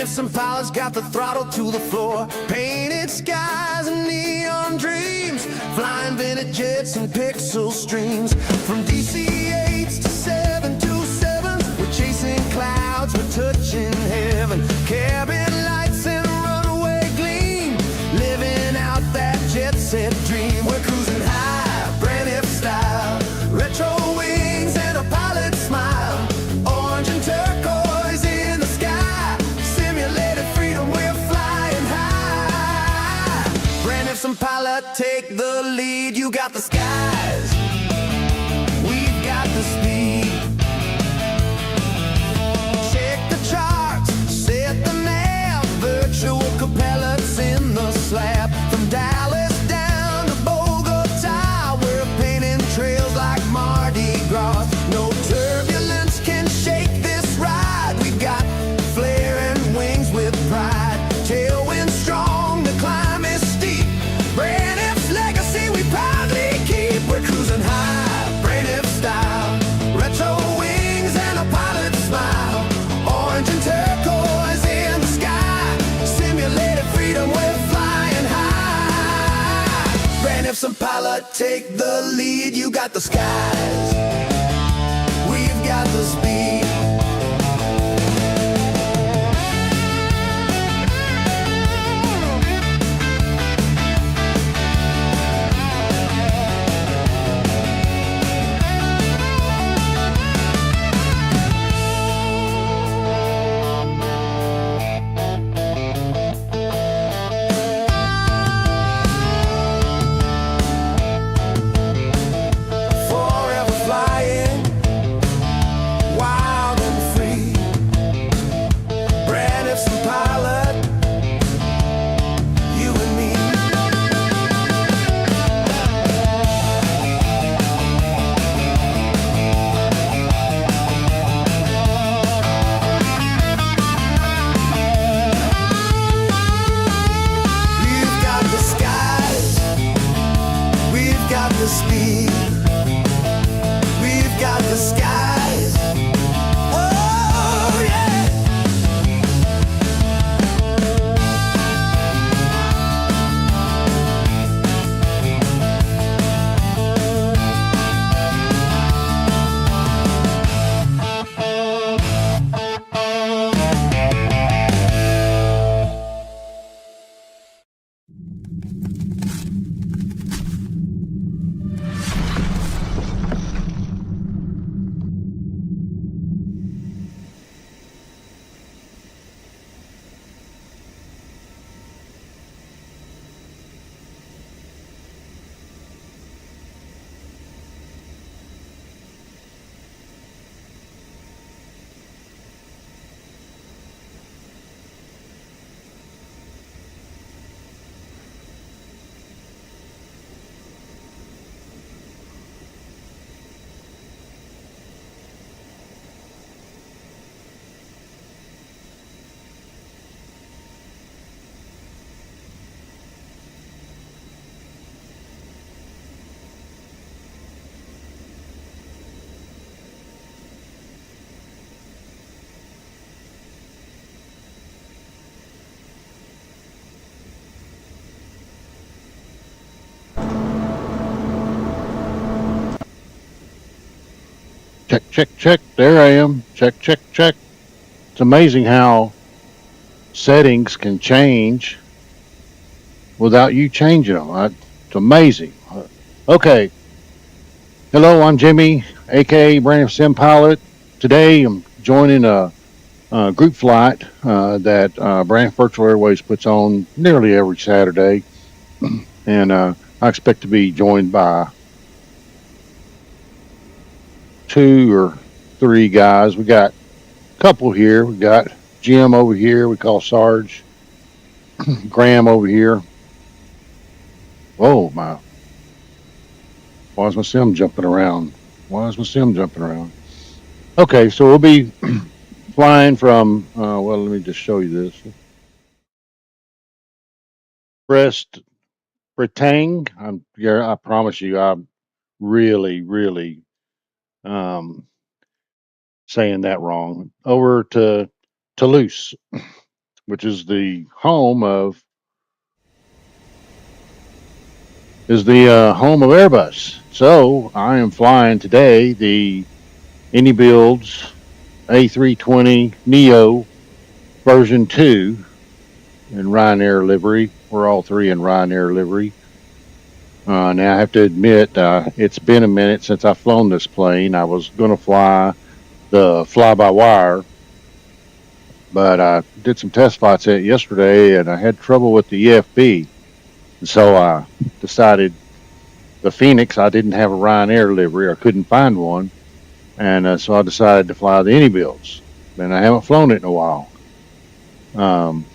Braniff pilots got the throttle to the floor. Painted skies and neon dreams, flying vintage jets and pixel streams. From DC-8s to 727s, we're chasing clouds, we're touching heaven. Cabin lights and runaway gleam, living out that jet set dream. We're cruising high, Braniff style, retro wings and a pilot smile. Orange and turquoise in the sky, simulated freedom, we're flying high. Braniff and pilot take the lead. You got the skies, we've got the speed. Check the charts, set the nav, virtual propellers in the slab. From Dallas down to Bogota, we're painting trails like Mardi Gras. No turbulence can shake this ride. We've got flaring wings with pride. Tailwind strong, the climb is steep. Braniff's legacy we proudly keep. We're cruising high, Braniff style, retro wings and a pilot smile. Orange and turquoise in the sky, simulated freedom, we're flying high. Braniff and pilot take the lead. You got the skies, we've got the speed. Forever flying, wild and free. Braniff and pilot, you and me. You've got the skies, we've got the speed. We've got the skies, oh yeah. Check, check, check. There I am. Check, check, check. It's amazing how settings can change without you changing them. It's amazing. Okay. Hello, I'm Jimmy, aka Braniff Sim Pilot. Today I'm joining a group flight that Braniff Virtual Airways puts on nearly every Saturday. And I expect to be joined by 2 or 3 guys. We got a couple here. We got Jim over here, we call Sarge. Graham over here. Whoa, why is my sim jumping around? Okay, so we'll be flying from, well, let me just show you this. Brest Bretagne. I promise you, I'm really saying that wrong. Over to Toulouse. which is the home of Airbus. So I am flying today the iniBuilds A320 Neo version 2 in Ryanair livery. We're all three in Ryanair livery. Now I have to admit, it's been a minute since I've flown this plane. I was going to fly the fly-by-wire, but I did some test flights at it yesterday, and I had trouble with the EFB. And so I decided the Phoenix, I didn't have a Ryanair livery, or couldn't find one, and so I decided to fly the iniBuilds. And I haven't flown it in a while. And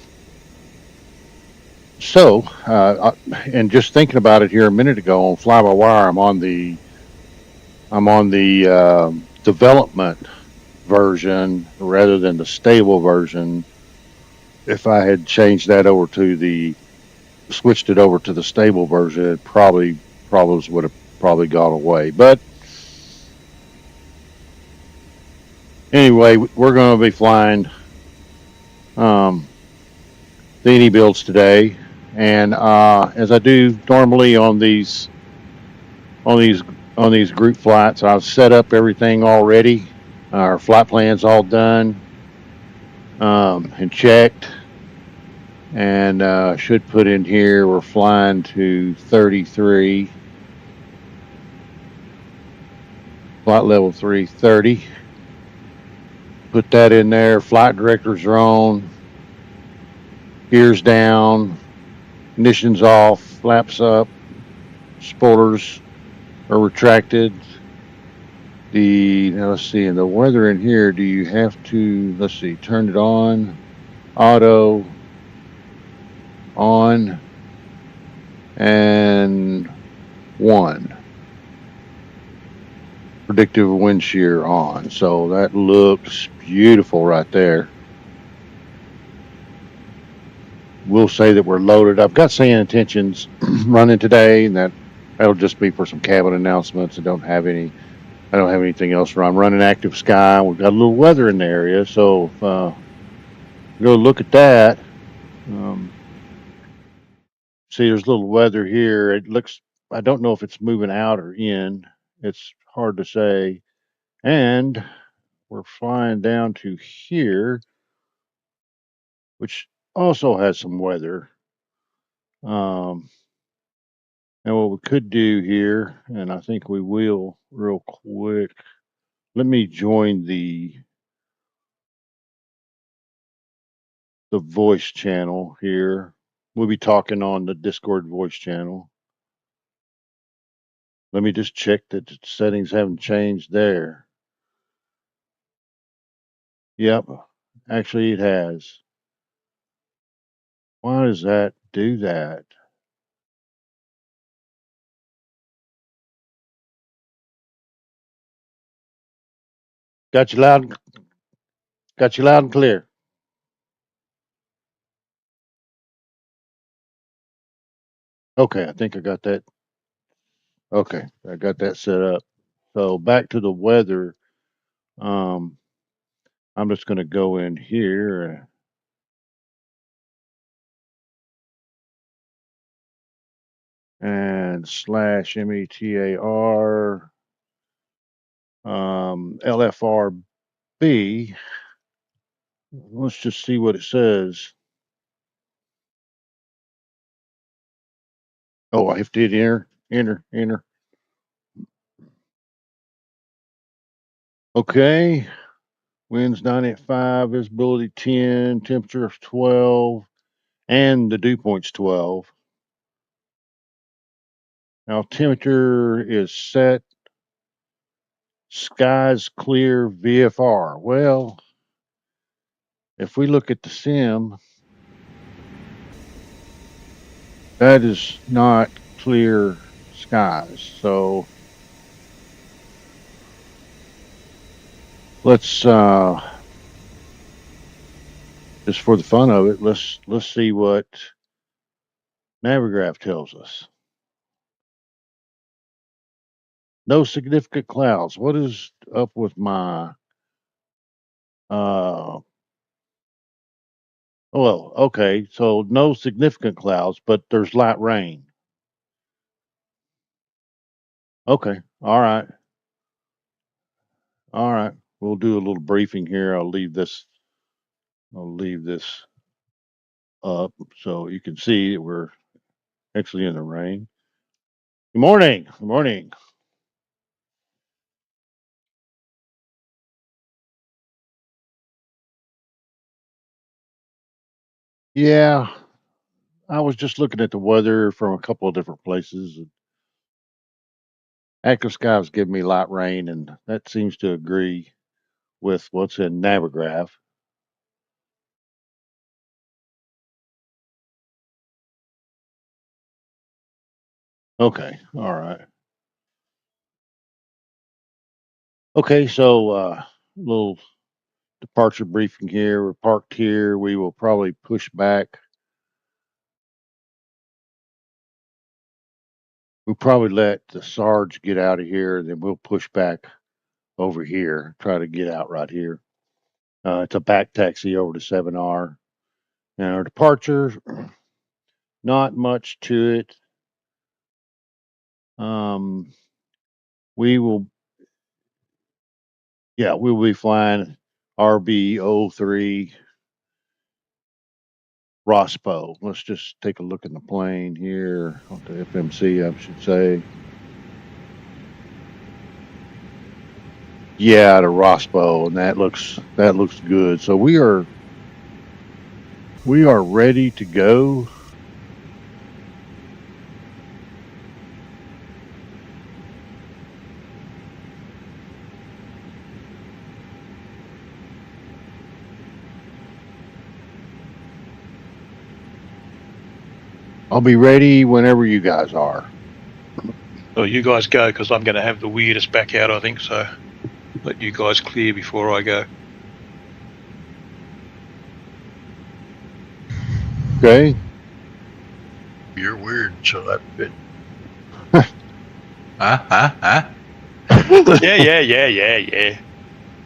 just thinking about it here a minute ago on fly-by-wire, I'm on the development version rather than the stable version. If I had changed that over to switched it over to the stable version, it problems would have probably gone away. But anyway, we're going to be flying the iniBuilds today, and as I do normally on these group flights, I've set up everything already. Our flight plan's all done and checked, and should put in here we're flying to 33, flight level 330. Put that in there. Flight directors are on, gears down, ignition's off, flaps up, spoilers are retracted. Now let's see, in the weather in here, do you have to, let's see, turn it on, auto, on, and 1. Predictive wind shear on. So that looks beautiful right there. We'll say that we're loaded. I've got saying intentions running today, and that'll just be for some cabin announcements. I don't have anything else run. I'm running active sky. We've got a little weather in the area, so go look at that. See, there's a little weather here. I don't know if it's moving out or in. It's hard to say. And we're flying down to here, which also has some weather. And what we could do here, and I think we will real quick, let me join the voice channel here. We'll be talking on the Discord voice channel. Let me just check that the settings haven't changed there. Yep, actually it has. Why does that do that? Got you loud and clear. Okay, I think I got that. Okay, I got that set up. So back to the weather. Um, I'm just going to go in here and slash METAR LFRB. Let's just see what it says. Oh, I have to hit enter. Okay. Winds 985, visibility 10, temperature 12, and the dew point's 12. Now, temperature is set. Skies clear VFR. Well, if we look at the sim, that is not clear skies. So let's just for the fun of it, let's see what Navigraph tells us. No significant clouds. What is up with my Well, okay, so no significant clouds, but there's light rain. Okay, all right, all right. We'll do a little briefing here. I'll leave this. I'll leave this up so you can see that we're actually in the rain. Good morning. Good morning. Yeah, I was just looking at the weather from a couple of different places. Active skies give me light rain, and that seems to agree with what's in Navigraph. Okay, all right. Okay, so little departure briefing here. We're parked here. We will probably push back. We'll probably let the Sarge get out of here, and then we'll push back over here. Try to get out right here. It's a back taxi over to 7R. And our departure, not much to it. We will, yeah, we'll be flying RB03 Rospo. Let's just take a look in the plane here, on the FMC, I should say. Yeah, the Rospo, and that looks good. So we are ready to go. I'll be ready whenever you guys are. Well, you guys go, because I'm going to have the weirdest back out, I think, so let you guys clear before I go. Okay. You're weird, so that's good. Yeah.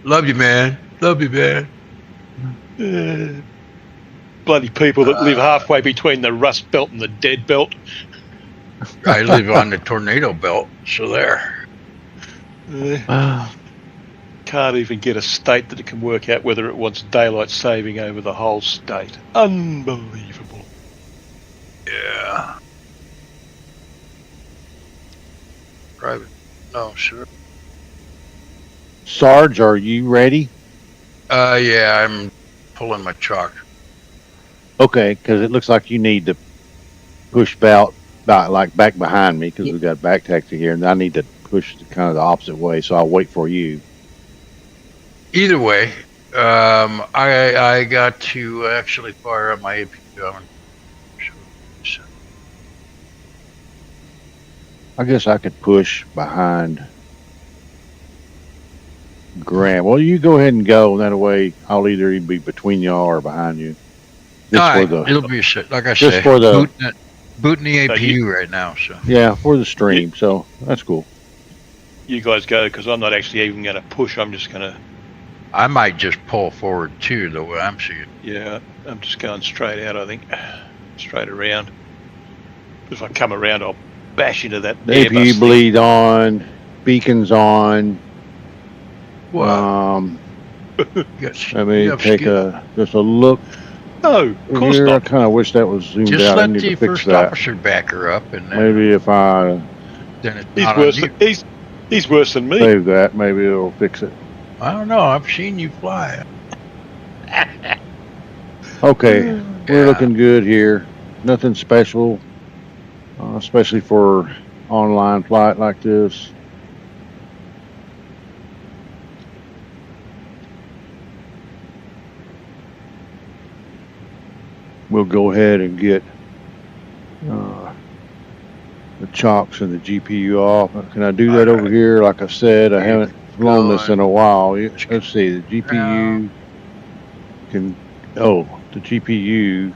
Love you, man. Love you, man. Bloody people that live halfway between the rust belt and the dead belt. I live on the tornado belt, so there. Can't even get a state that it can work out whether it wants daylight saving over the whole state. Unbelievable. Yeah. Private. No, sure. Sarge, are you ready? Yeah, I'm pulling my chalk. Okay, because it looks like you need to push about like back behind me because we've got a back taxi here, and I need to push kind of the opposite way. So I'll wait for you. Either way, I got to actually fire up my APU. I guess I could push behind Graham. Well, you go ahead and go. That way, I'll either be between y'all or behind you. It'll be a shit. Like I just say, for the booting the APU right now. So yeah, for the stream. So that's cool. You guys go, because I'm not actually even going to push. I'm just going to. I might just pull forward too, the way I'm seeing. Yeah, I'm just going straight out. I think straight around. If I come around, I'll bash into that The Airbus APU bleed on, beacons on. Well, Let me take just a look. No, of course here. not. I kind of wish that was zoomed just out. I let need the to fix first that. officer back her up, and then, Maybe if I then it's He's not worse. on you. He's worse than me. save that, maybe it'll fix it. I don't know. I've seen you fly. Okay, we're looking good here. Nothing special, especially for online flight like this. We'll go ahead and get the chocks and the GPU off. Can I do that over here? Like I said, I haven't flown this in a while. Let's see, the GPU can, the GPU.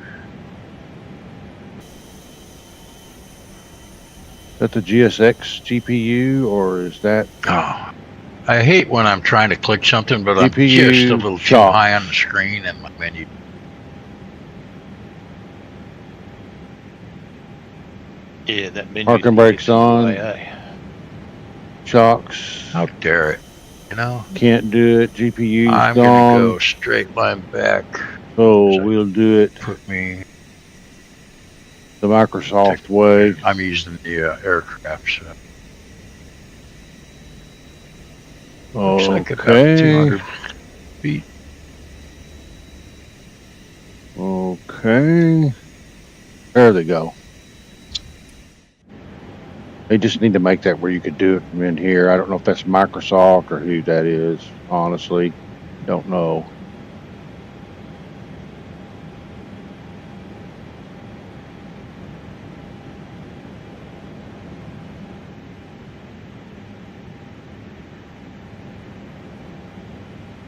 Is that the GSX GPU or is that? Oh, I hate when I'm trying to click something, but I'm GPU just a little too chops. high on the screen and my menu. Yeah, that menu. Parking brakes on. AA. Shocks. How dare it? You know, Can't do it. GPU's I'm gone. gonna go straight line back. So we'll do it Put me. the Microsoft way. I'm using the aircraft, so looks like about Okay. 200 feet. Okay. There they go. They just need to make that where you could do it from in here. I don't know if that's Microsoft or who that is, honestly. Don't know.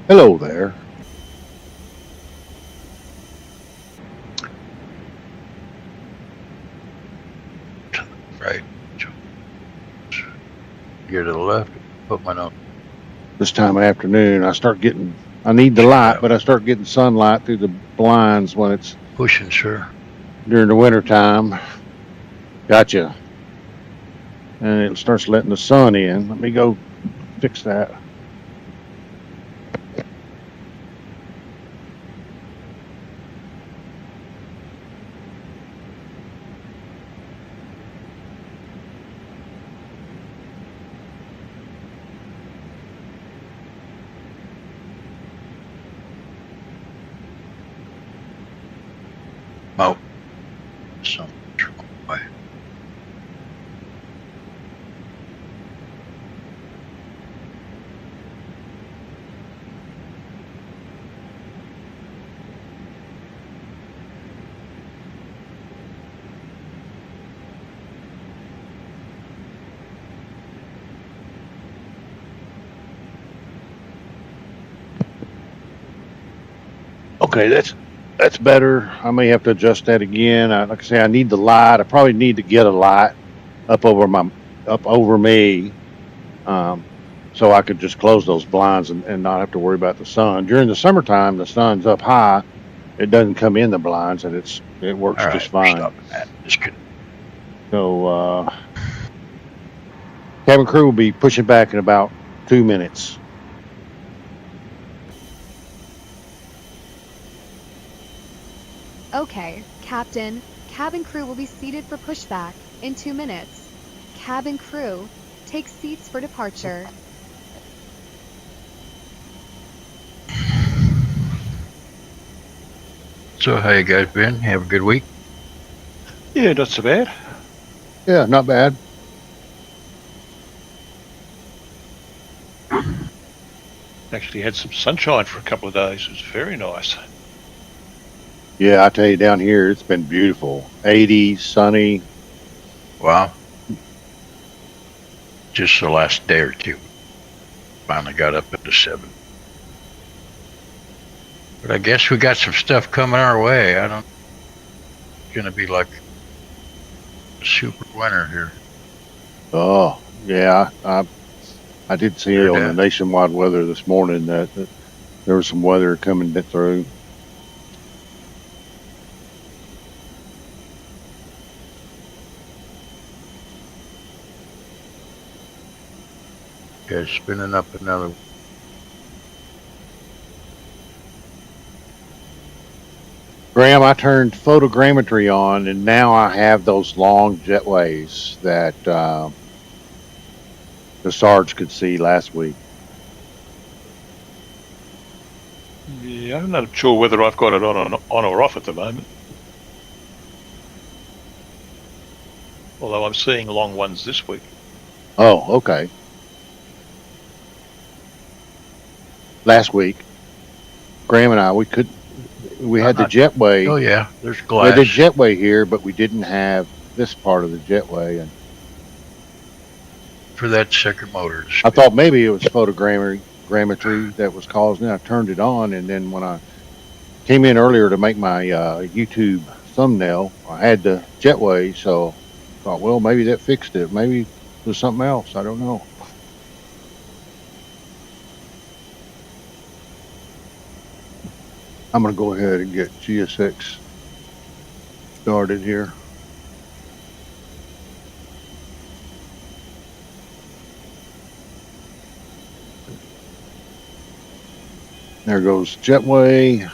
Hello there. Right. Gear to the left. Put my nose. This time of afternoon, I need the light, but I start getting sunlight through the blinds when it's Pushing, sir. during the winter time. Gotcha. And it starts letting the sun in. Let me go fix that. Oh. Some way. Okay, that's better. I may have to adjust that again. Like I say, I need the light. I probably need to get a light up over me, so I could just close those blinds and not have to worry about the sun. During the summertime, the sun's up high. It doesn't come in the blinds, and it works All just right, fine. stop that. Just kidding. So cabin crew will be pushing back in about 2 minutes. Okay, Captain. Cabin crew will be seated for pushback in 2 minutes. Cabin crew, take seats for departure. So how you guys been? Have a good week? Yeah, not so bad. Yeah, not bad. Actually had some sunshine for a couple of days. It was very nice. Yeah, I tell you, down here it's been beautiful. 80, sunny. Wow. Just the last day or two. Finally got up into 7. But I guess we got some stuff coming our way. It's gonna be like a super winter here. Oh, yeah. I did see Heard on that. the nationwide weather this morning that there was some weather coming through. Guys spinning up another. Graham, I turned photogrammetry on, and now I have those long jetways that the Sarge could see last week. Yeah, I'm not sure whether I've got it on or off at the moment. Although I'm seeing long ones this week. Oh, okay. Last week, Graham and I, we had the jetway. Oh yeah, there's We glass. had the jetway here, but we didn't have this part of the jetway, and For that second motor. to I spin. thought maybe it was photogrammetry that was causing it. I turned it on, and then when I came in earlier to make my YouTube thumbnail, I had the jetway, so I thought, well, maybe that fixed it. Maybe it was something else. I don't know. I'm going to go ahead and get GSX started here. There goes jetway.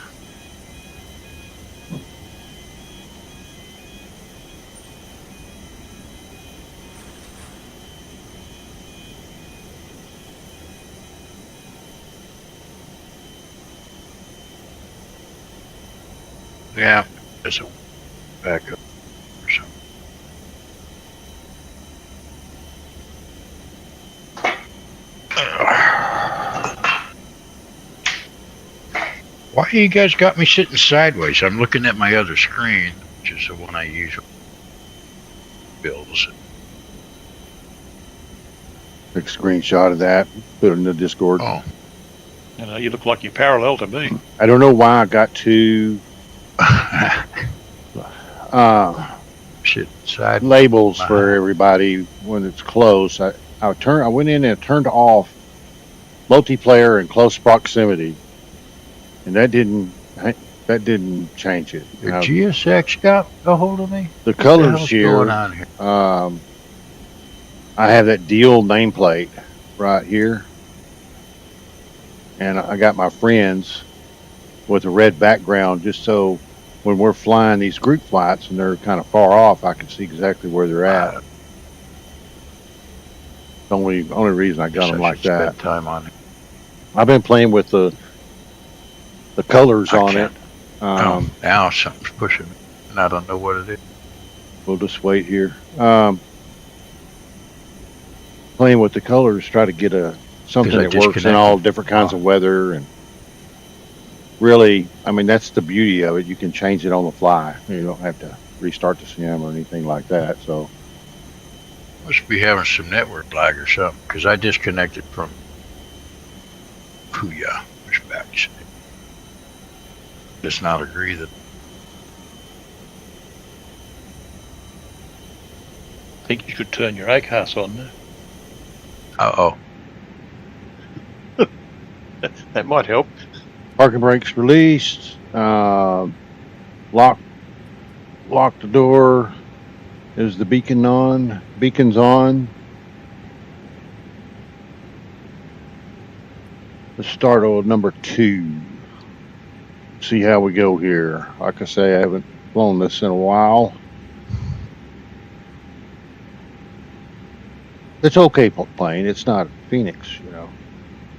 Yeah, there's a backup or something. Why you guys got me sitting sideways? I'm looking at my other screen, which is the one I usually builds. Take a screenshot of that. Put it in the Discord. Oh, You know, you look like you're parallel to me. I don't know why I got two shit side. labels for everybody when it's close. I went in and turned off multiplayer in close proximity, and that didn't change it. Your GSX got a hold of me. The What the colors hell's here. going on here? I have that deal nameplate right here, and I got my friends with a red background just so when we're flying these group flights and they're kind of far off, I can see exactly where they're at. The only reason I got them like that. Spend time on it. I've been playing with the colors I on it. can't. Now something's pushing me, and I don't know what it is. We'll just wait here. Playing with the colors, try to get something 'Cause I that works in disconnected. all different kinds of weather, and really, I mean, that's the beauty of it. You can change it on the fly. You don't have to restart the sim or anything like that. So Must be having some network lag or something, because I disconnected from Puya, which back does not agree that. I think you should turn your ACAS on now. Uh-oh. That might help. parking brakes released. Lock the door. Is the beacon on? Beacon's on. Let's start on number 2. See how we go here. Like I say, I haven't flown this in a while. It's okay plane. It's not Phoenix, you know.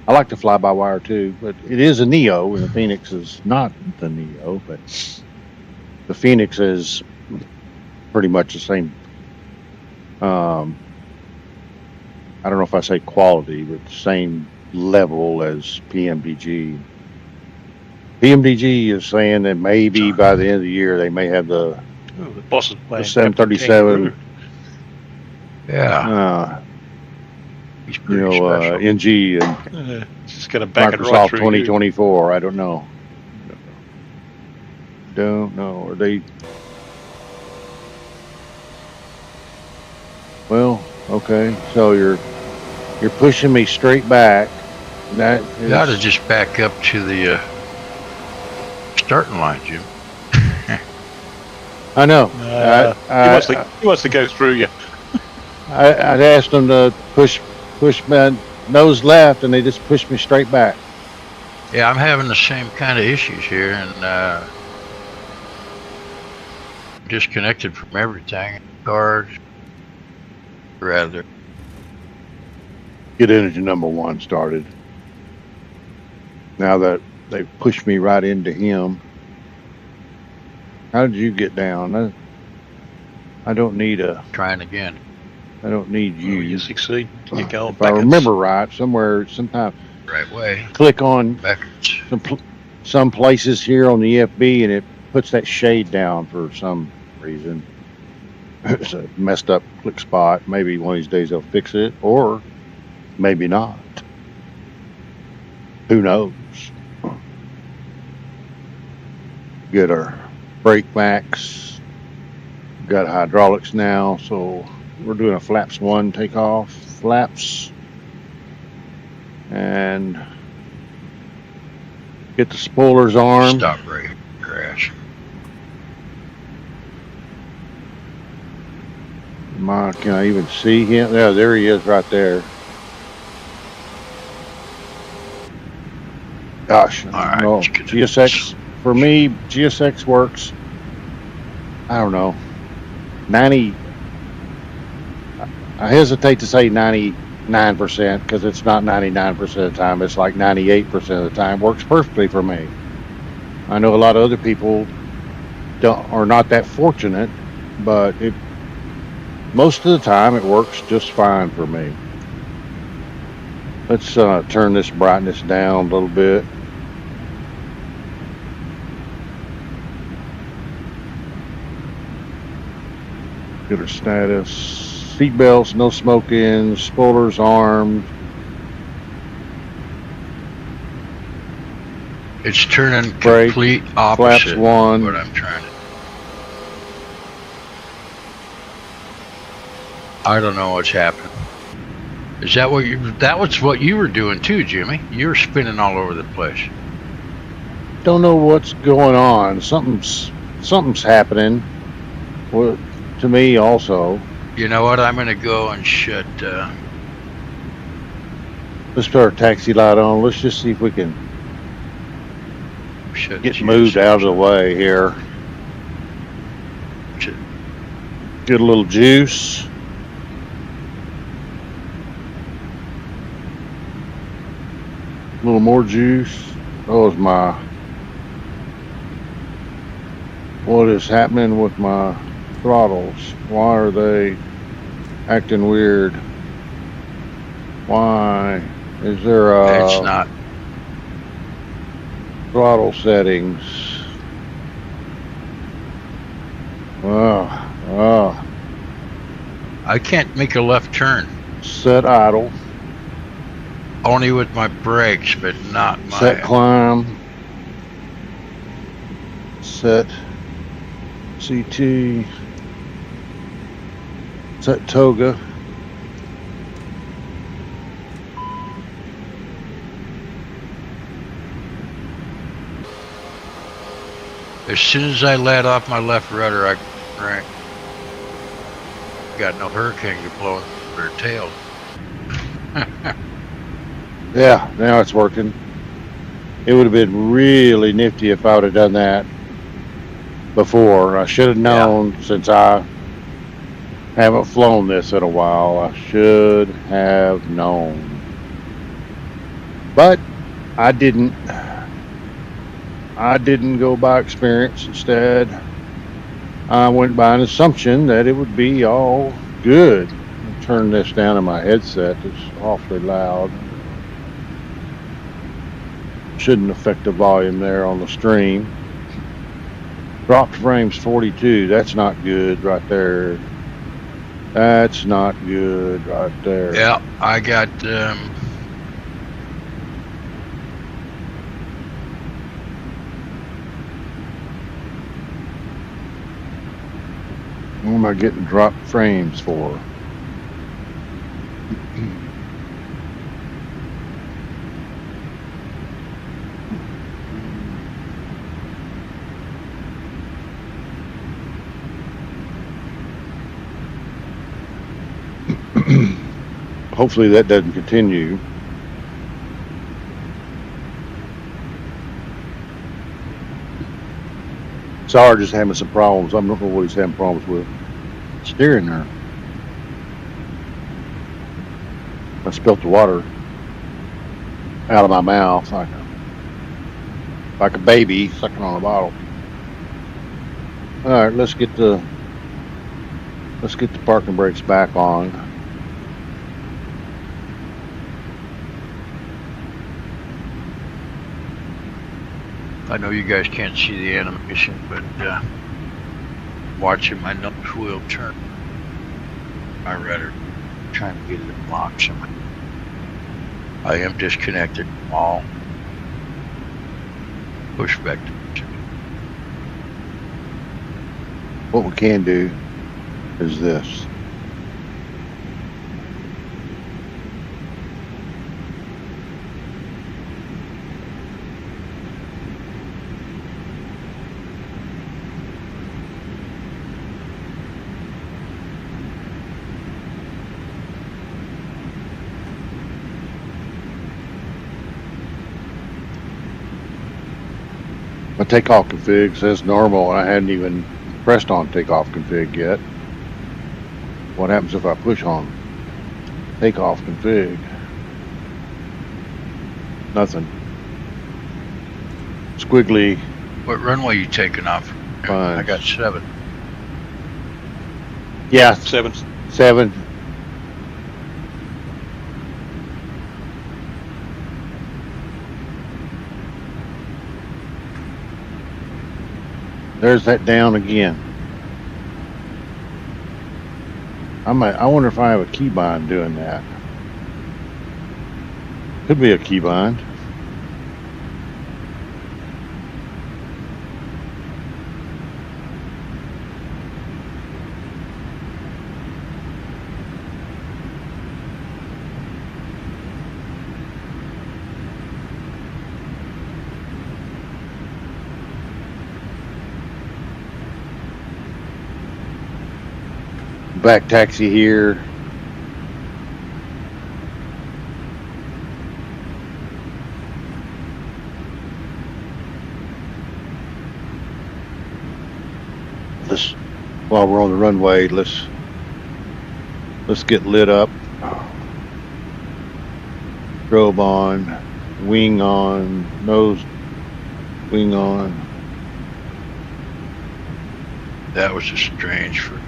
I like to fly by wire too, but it is a Neo, and the Phoenix is not the Neo. But the Phoenix is pretty much the same. I don't know if I say quality, but the same level as PMDG. PMDG is saying that maybe by the end of the year they may have the Ooh, the boss is playing 737. Yeah. He's You pretty know, special. NG and Just going to back it right Microsoft through 2024. I don't know. Don't know. Are they? Well, okay. So you're pushing me straight back. That You ought to is, just back up to the starting line, Jim. I know. you. He wants to go through you. I'd asked them to push my nose left, and they just pushed me straight back. Yeah, I'm having the same kind of issues here, and disconnected from everything. Cards, rather. Get engine number 1 started. Now that they pushed me right into him. How did you get down? I don't need Trying again. I don't need you. You succeed. You go If I remember right, sometime Right way. click on Backwards. some places here on the FB, and it puts that shade down for some reason. It's a messed up click spot. Maybe one of these days they'll fix it, or maybe not. Who knows? Get our brake max. Got hydraulics now, so we're doing a flaps 1 takeoff. Flaps. And get the spoilers armed. Stop brake. Crash. Can I even see him? Yeah, there he is right there. Gosh, right, no. let's get it. GSX, for me, GSX works, I don't know, 90, I hesitate to say 99% because it's not 99% of the time. It's like 98% of the time. Works perfectly for me. I know a lot of other people are not that fortunate, but most of the time it works just fine for me. Let's turn this brightness down a little bit. Get our status. Seatbelts, no smoking, spoilers armed. It's turning Brake, complete flaps opposite one. what I'm trying to. I don't know what's happening. Is that what you? That was what you were doing too, Jimmy. You were spinning all over the place. Don't know what's going on. Something's happening. Well, to me also. You know what? I'm gonna go and shut. Let's put our taxi light on. Let's just see if we can Shut get moved out of the way here. Get a little juice. A little more juice. Oh, what is happening with my throttles? Why are they acting weird? Why is there It's not. throttle settings? Oh, I can't make a left turn. set idle. Only with my brakes, but not my. Set climb. Set CT. Set toga. As soon as I let off my left rudder, I got no hurricane to blow their tail. Yeah, now it's working. It would have been really nifty if I would have done that before. I should have known, since I haven't flown this in a while. I should have known. But I didn't. I didn't go by experience. Instead, I went by an assumption that it would be all good. I'll turn this down in my headset. It's awfully loud. Shouldn't affect the volume there on the stream. Dropped frames 42. That's not good right there. That's not good right there. Yeah, I got. What am I getting dropped frames for? Hopefully that doesn't continue. Sarge is having some problems. I don't know what he's having problems with. Steering there. I spilt the water out of my mouth like a baby sucking on a bottle. All right, let's get the parking brakes back on. I know you guys can't see the animation, but watching my nose wheel turn, my rudder, trying to get it in lock somehow. I am disconnected from all push vectors. What we can do is this. takeoff config says normal, and I hadn't even pressed on takeoff config yet. What happens if I push on takeoff config? Nothing. Squiggly. What runway you taking off? Fine. I got 7. Yeah, 7. 7. There's that down again. I wonder if I have a keybind doing that. Could be a keybind. Back taxi here. Let's, while we're on the runway, let's get lit up. Strobe on, wing on, nose, wing on. That was a strange for.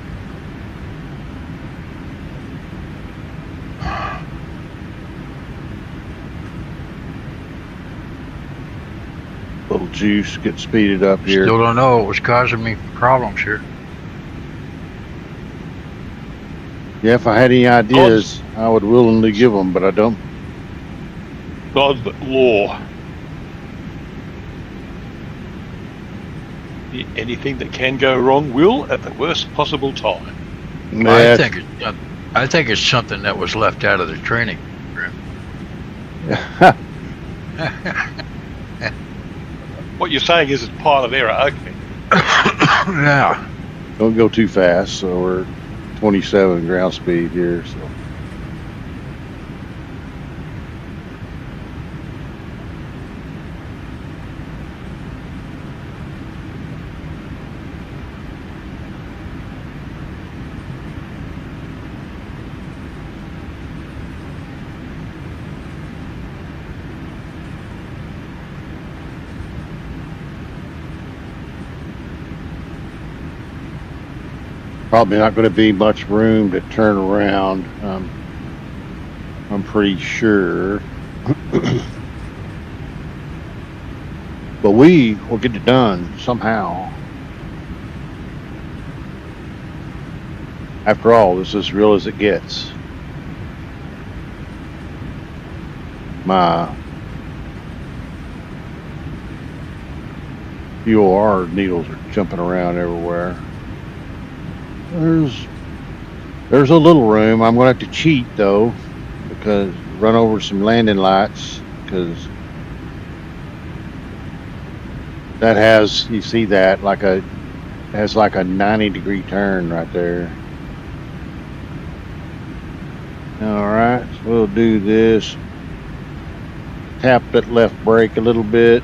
Little juice, get speeded up here. Still don't know what was causing me problems here. Yeah, if I had any ideas, I would willingly give them, but I don't. God's law. Anything that can go wrong will at the worst possible time. I think it's something that was left out of the training. What you're saying is it's pilot error, okay. Yeah. Don't go too fast, so we're 27 ground speed here, so. Probably not going to be much room to turn around. I'm pretty sure. But we will get it done somehow. After all, this is as real as it gets. My UOR needles are jumping around everywhere. There's a little room. I'm going to have to cheat though, because run over some landing lights, because that has, you see that, has like a 90-degree turn right there. Alright, so we'll do this. Tap that left brake a little bit.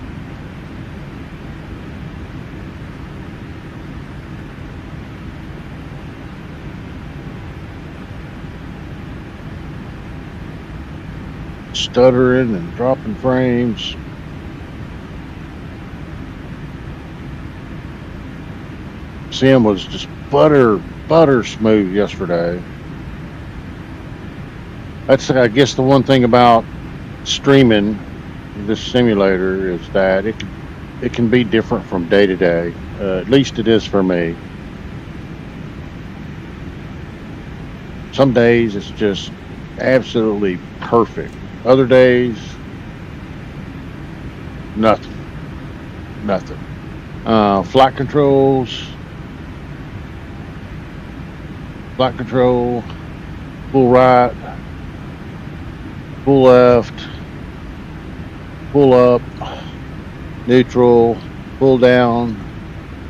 Stuttering and dropping frames. Sim was just butter smooth yesterday. That's, I guess, the one thing about streaming this simulator is that it can be different from day to day. At least it is for me. Some days it's just absolutely perfect. Other days, nothing. Flight control, full right, full left, full up, neutral, full down,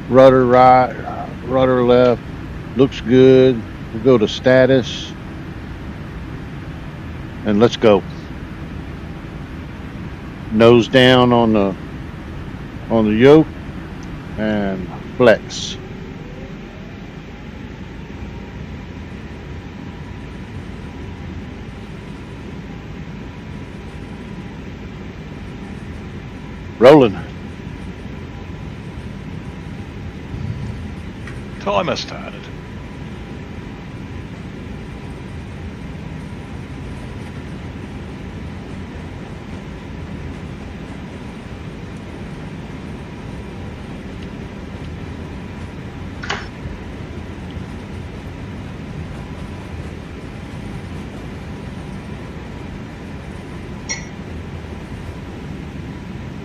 rudder right, rudder left, looks good. We'll go to status, and let's go. Nose down on the yoke, and flex. Rolling. Timer started.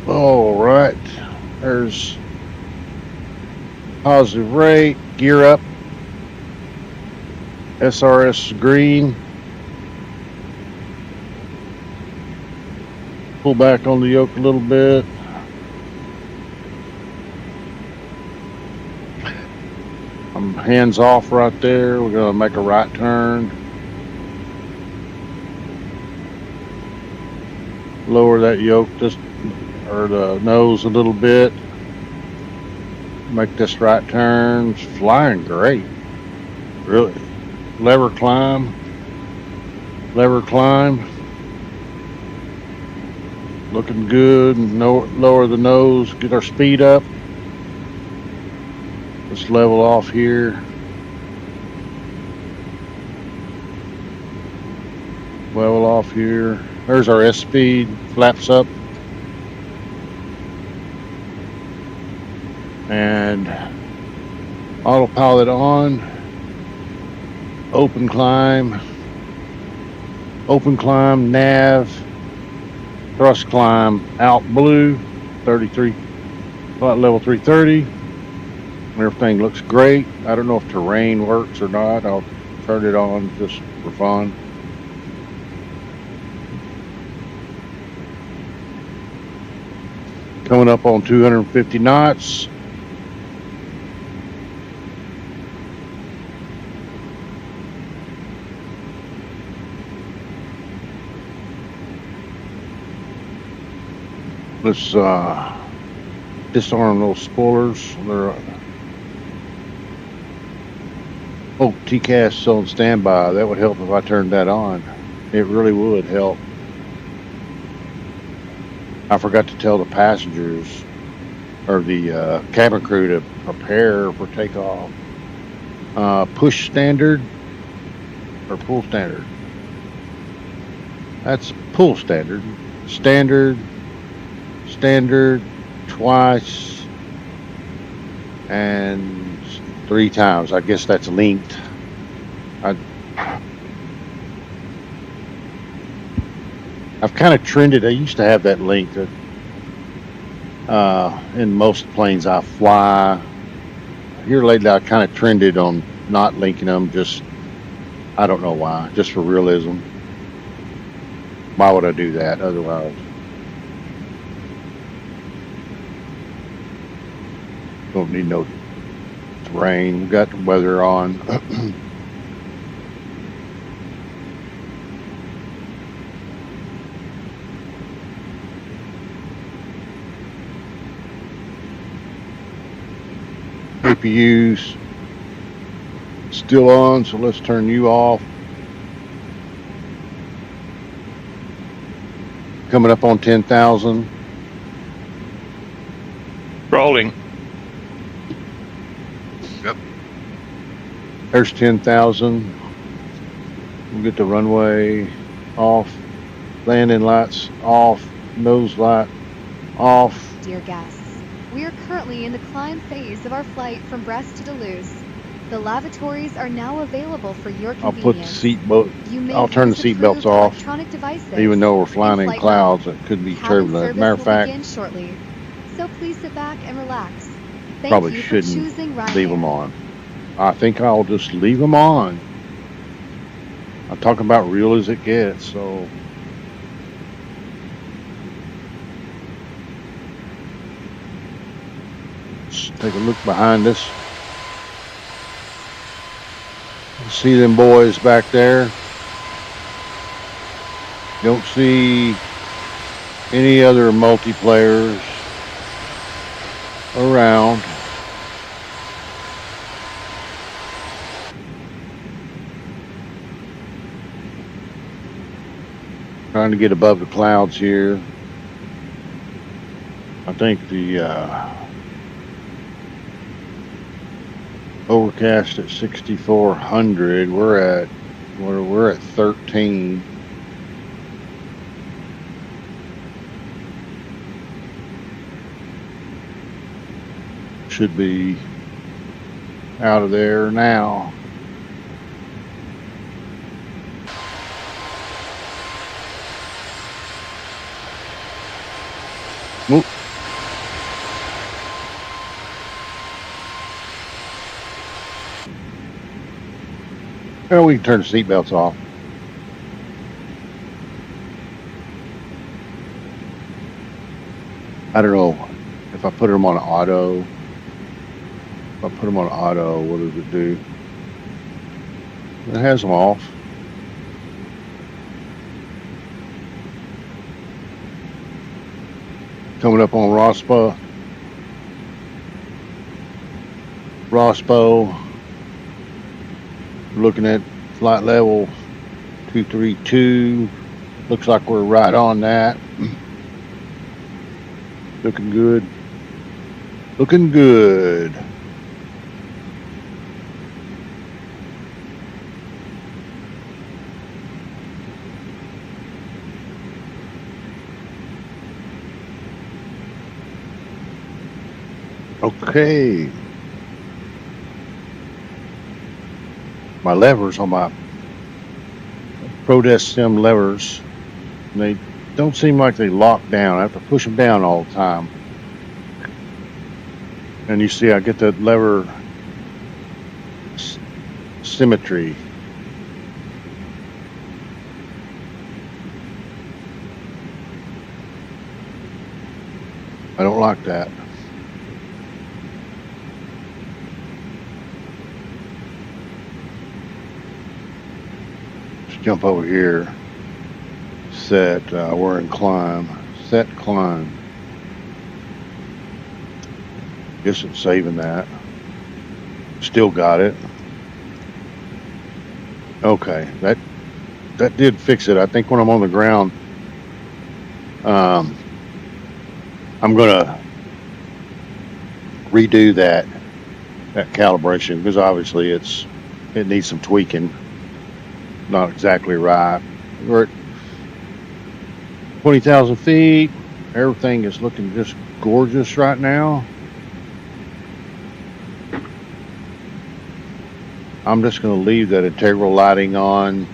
All right. There's positive rate, gear up. SRS green. Pull back on the yoke a little bit. I'm hands off right there. We're gonna make a right turn. Lower that yoke just or the nose a little bit. Make this right turn. It's flying great. Really. Lever climb. Lever climb. Looking good. Lower the nose. Get our speed up. Let's level off here. Level off here. There's our S speed. Flaps up. And autopilot on. Open climb, nav, thrust climb, out blue, 33, level 330. Everything looks great. I don't know if terrain works or not. I'll turn it on just for fun. Coming up on 250 knots. Let's disarm those spoilers. They're TCAS on standby. That would help if I turned that on. It really would help. I forgot to tell the passengers or the cabin crew to prepare for takeoff. Push standard or pull standard? That's pull standard. Standard twice and 3 times. I guess that's linked. I've kind of trended. I used to have that linked. In most planes I fly. Here lately I kind of trended on not linking them. Just, I don't know why. Just for realism. Why would I do that otherwise? Don't need no terrain. We've got the weather on. APU's still on, so let's turn you off. Coming up on 10,000. Rolling. Yep. There's 10,000. We'll get the runway off. Landing lights off. Nose light off. Dear guests, we are currently in the climb phase of our flight from Brest to Toulouse. The lavatories are now available for your I'll convenience. put the seat belt. You may I'll turn the use seat belts approved off. electronic devices Even though we're flying in flight clouds, mode. it could be Cabin turbulent. service Matter of will fact, begin shortly, so please sit back and relax. Thank probably you for shouldn't choosing Ryanair. leave them on. I think I'll just leave them on. I'm talking about real as it gets, so. Let's take a look behind us. See them boys back there. Don't see any other multiplayers around. Trying to get above the clouds here. I think the overcast at 6,400. We're at 13. Should be out of there now. Oop. Well, we can turn the seatbelts off. I don't know if I put them on auto. If I put them on auto, what does it do? It has them off. Coming up on Rospo. Looking at flight level 232. Looks like we're right on that. Looking good. Looking good. Okay. My levers on my Protest Sim levers, they don't seem like they lock down. I have to push them down all the time. And you see I get that lever symmetry. I don't like that. Let's jump over here. Set, we're in climb. Set climb. Guess it's saving that. Still got it. Okay, that did fix it. I think when I'm on the ground, I'm gonna redo that calibration because obviously it needs some tweaking. Not exactly right. We're at 20,000 feet. Everything is looking just gorgeous right now. I'm just going to leave that integral lighting on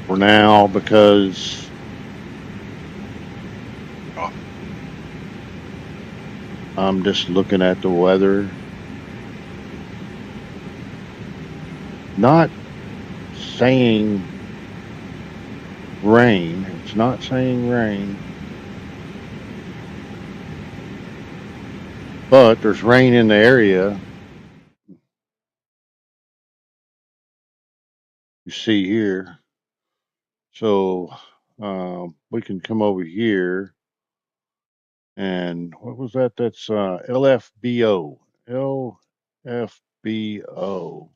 for now because I'm just looking at the weather. Not saying rain. It's not saying rain. But there's rain in the area. You see here. So we can come over here. And what was that? That's LFBO. LFBO.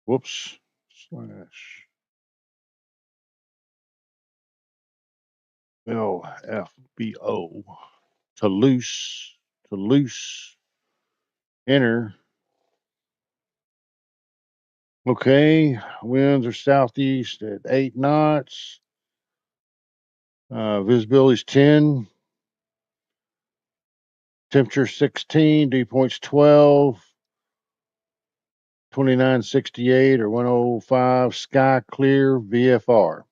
Whoops. Slash LFBO. Toulouse. Toulouse. Enter. Okay. Winds are southeast at 8 knots. Visibility is 10. Temperature 16. Dew point's 12. 2968 or 105. Sky clear VFR.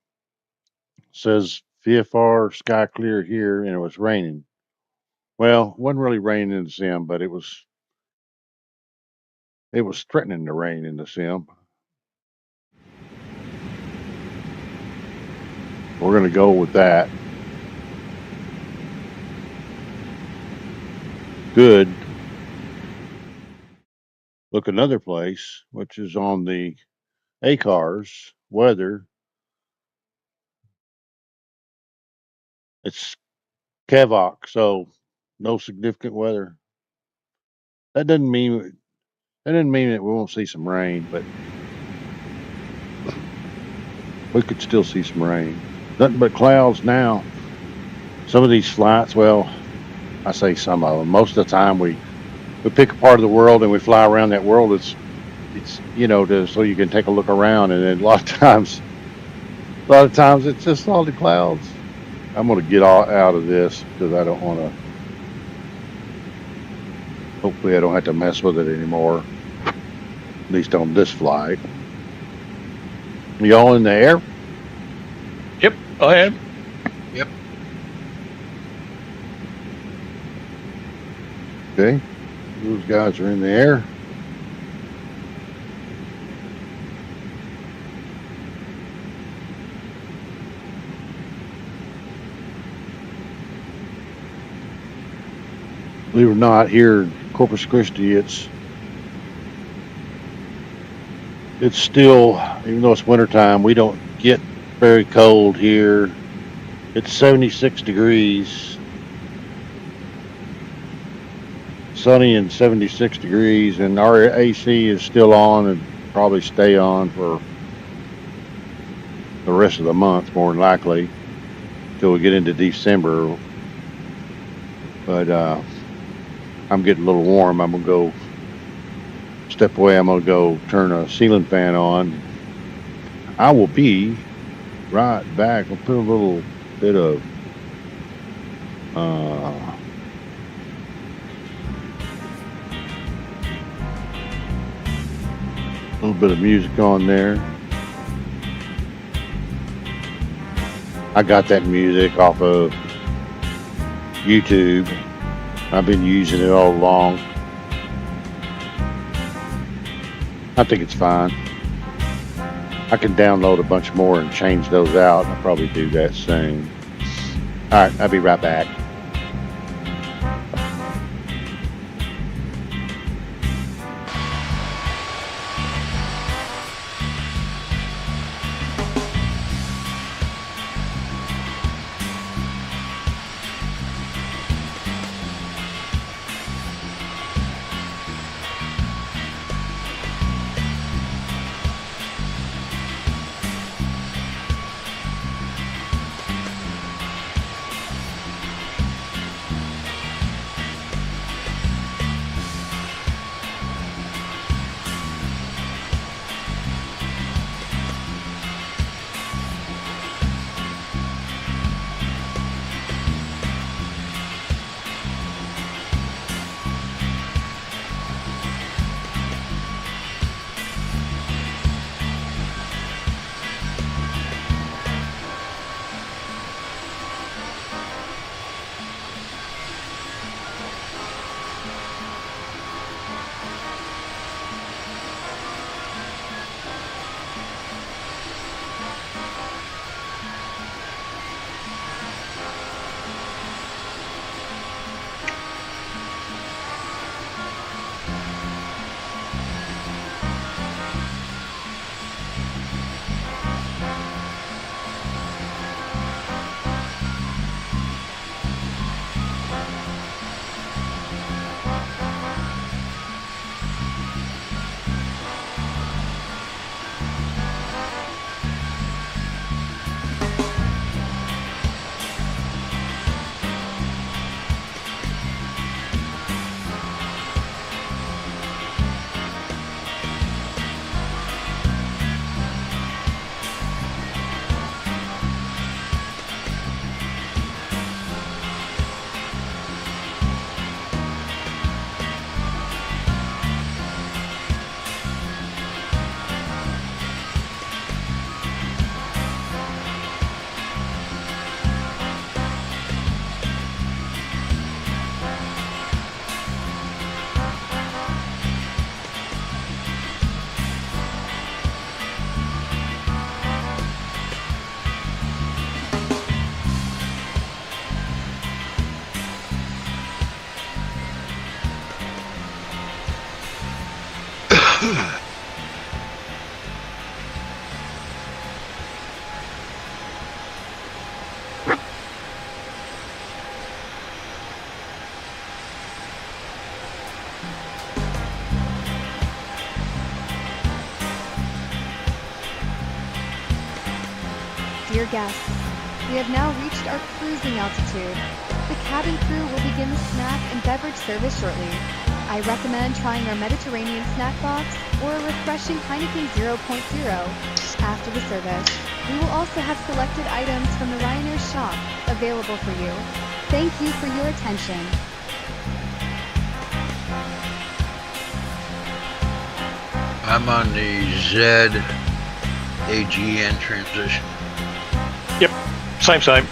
Says VFR sky clear here, and it was raining. Well, it wasn't really raining in the sim, but it was threatening to rain in the sim. We're going to go with that. Good. Look another place, which is on the ACARS weather. It's Kevok, so no significant weather. That doesn't mean That doesn't mean that we won't see some rain, but we could still see some rain. Nothing but clouds now. Some of these flights, well, I say some of them. Most of the time we pick a part of the world and we fly around that world. It's so you can take a look around, and then a lot of times it's just all the clouds. I'm gonna get all out of this because I don't want to. Hopefully, I don't have to mess with it anymore. At least on this flight. Y'all in the air? Yep, I am. Yep. Okay. Those guys are in the air. Believe it or not, here in Corpus Christi, it's still, even though it's wintertime, we don't get very cold here. It's 76 degrees. Sunny and 76 degrees, and our AC is still on and probably stay on for the rest of the month, more than likely, till we get into December. But I'm getting a little warm. I'm gonna go step away. I'm gonna go turn a ceiling fan on. I will be right back. I'll put a little bit of music on there. I got that music off of YouTube. I've been using it all along. I think it's fine. I can download a bunch more and change those out. I'll probably do that soon. Alright, I'll be right back. Dear guests, we have now reached our cruising altitude. The cabin crew will begin the snack and beverage service shortly. I recommend trying our Mediterranean snack box or a refreshing Heineken 0.0 after the service. We will also have selected items from the Ryanair shop available for you. Thank you for your attention. I'm on the Z AGN transition. Yep, same.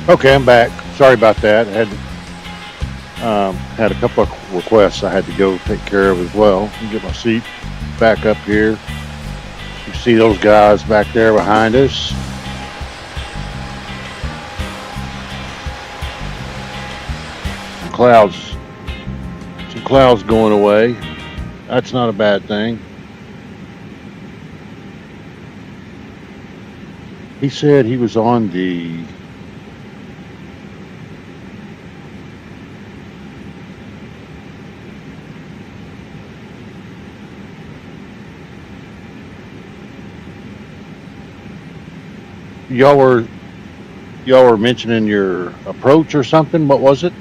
Okay, I'm back. Sorry about that. I had a couple of requests I had to go take care of as well. Get my seat back up here. You see those guys back there behind us? Some clouds going away. That's not a bad thing. He said he was on the y'all were mentioning your approach or something. What was it?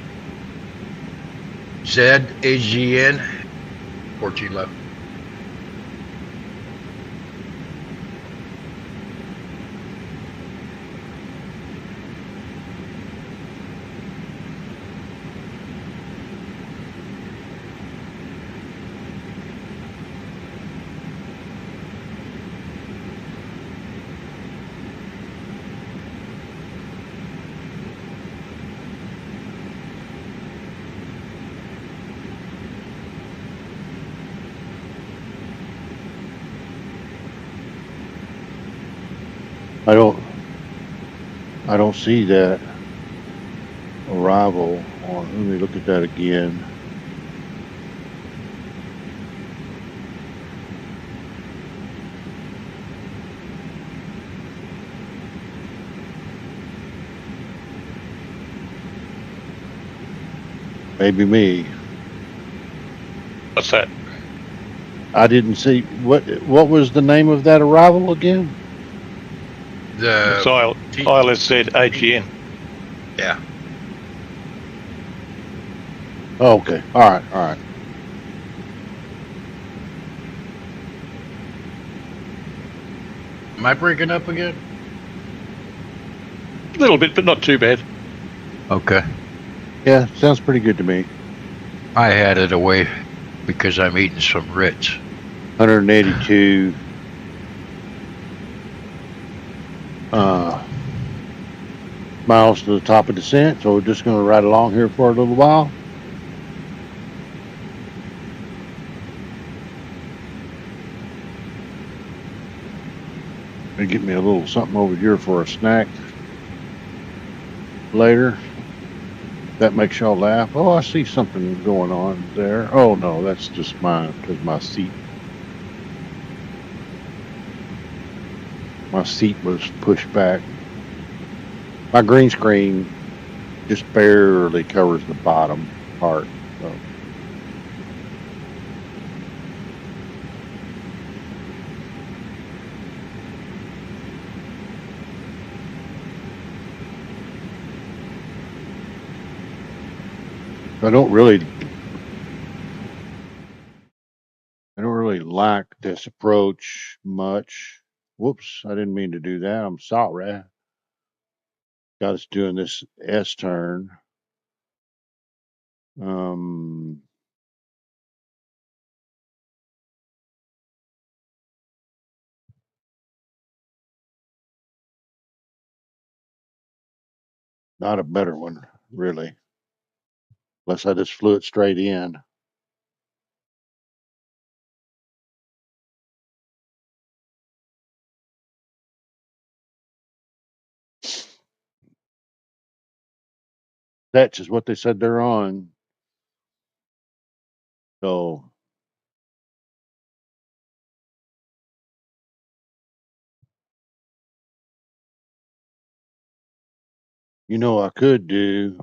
Z AGN 1411. I don't see that arrival on. Let me look at that again. Maybe me. What's that? I didn't see what was the name of that arrival again? It's ILSZ AGN. Yeah. Oh, okay. All right. Am I breaking up again? A little bit, but not too bad. Okay. Yeah, sounds pretty good to me. I had it away because I'm eating some Ritz. 182 miles to the top of descent, so we're just going to ride along here for a little while. Gonna get me a little something over here for a snack later. That makes y'all laugh. Oh, I see something going on there. Oh no, that's just mine because my seat was pushed back. My green screen just barely covers the bottom part. So. I don't really like this approach much. Whoops, I didn't mean to do that. I'm sorry. Got us doing this S turn. Not a better one, really. Unless I just flew it straight in. That's just what they said they're on. So you know I could do.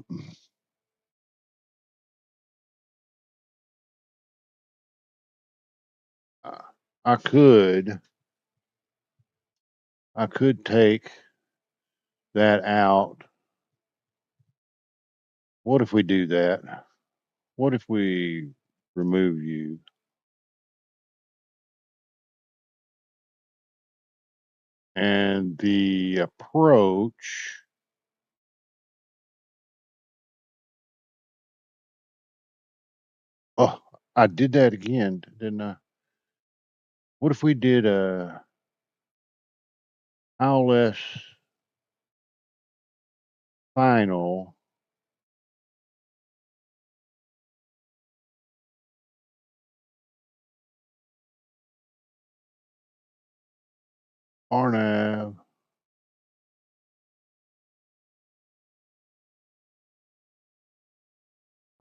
I could take that out. What if we do that? What if we remove you? And the approach. Oh, I did that again, didn't I? What if we did a how less final? RNAV.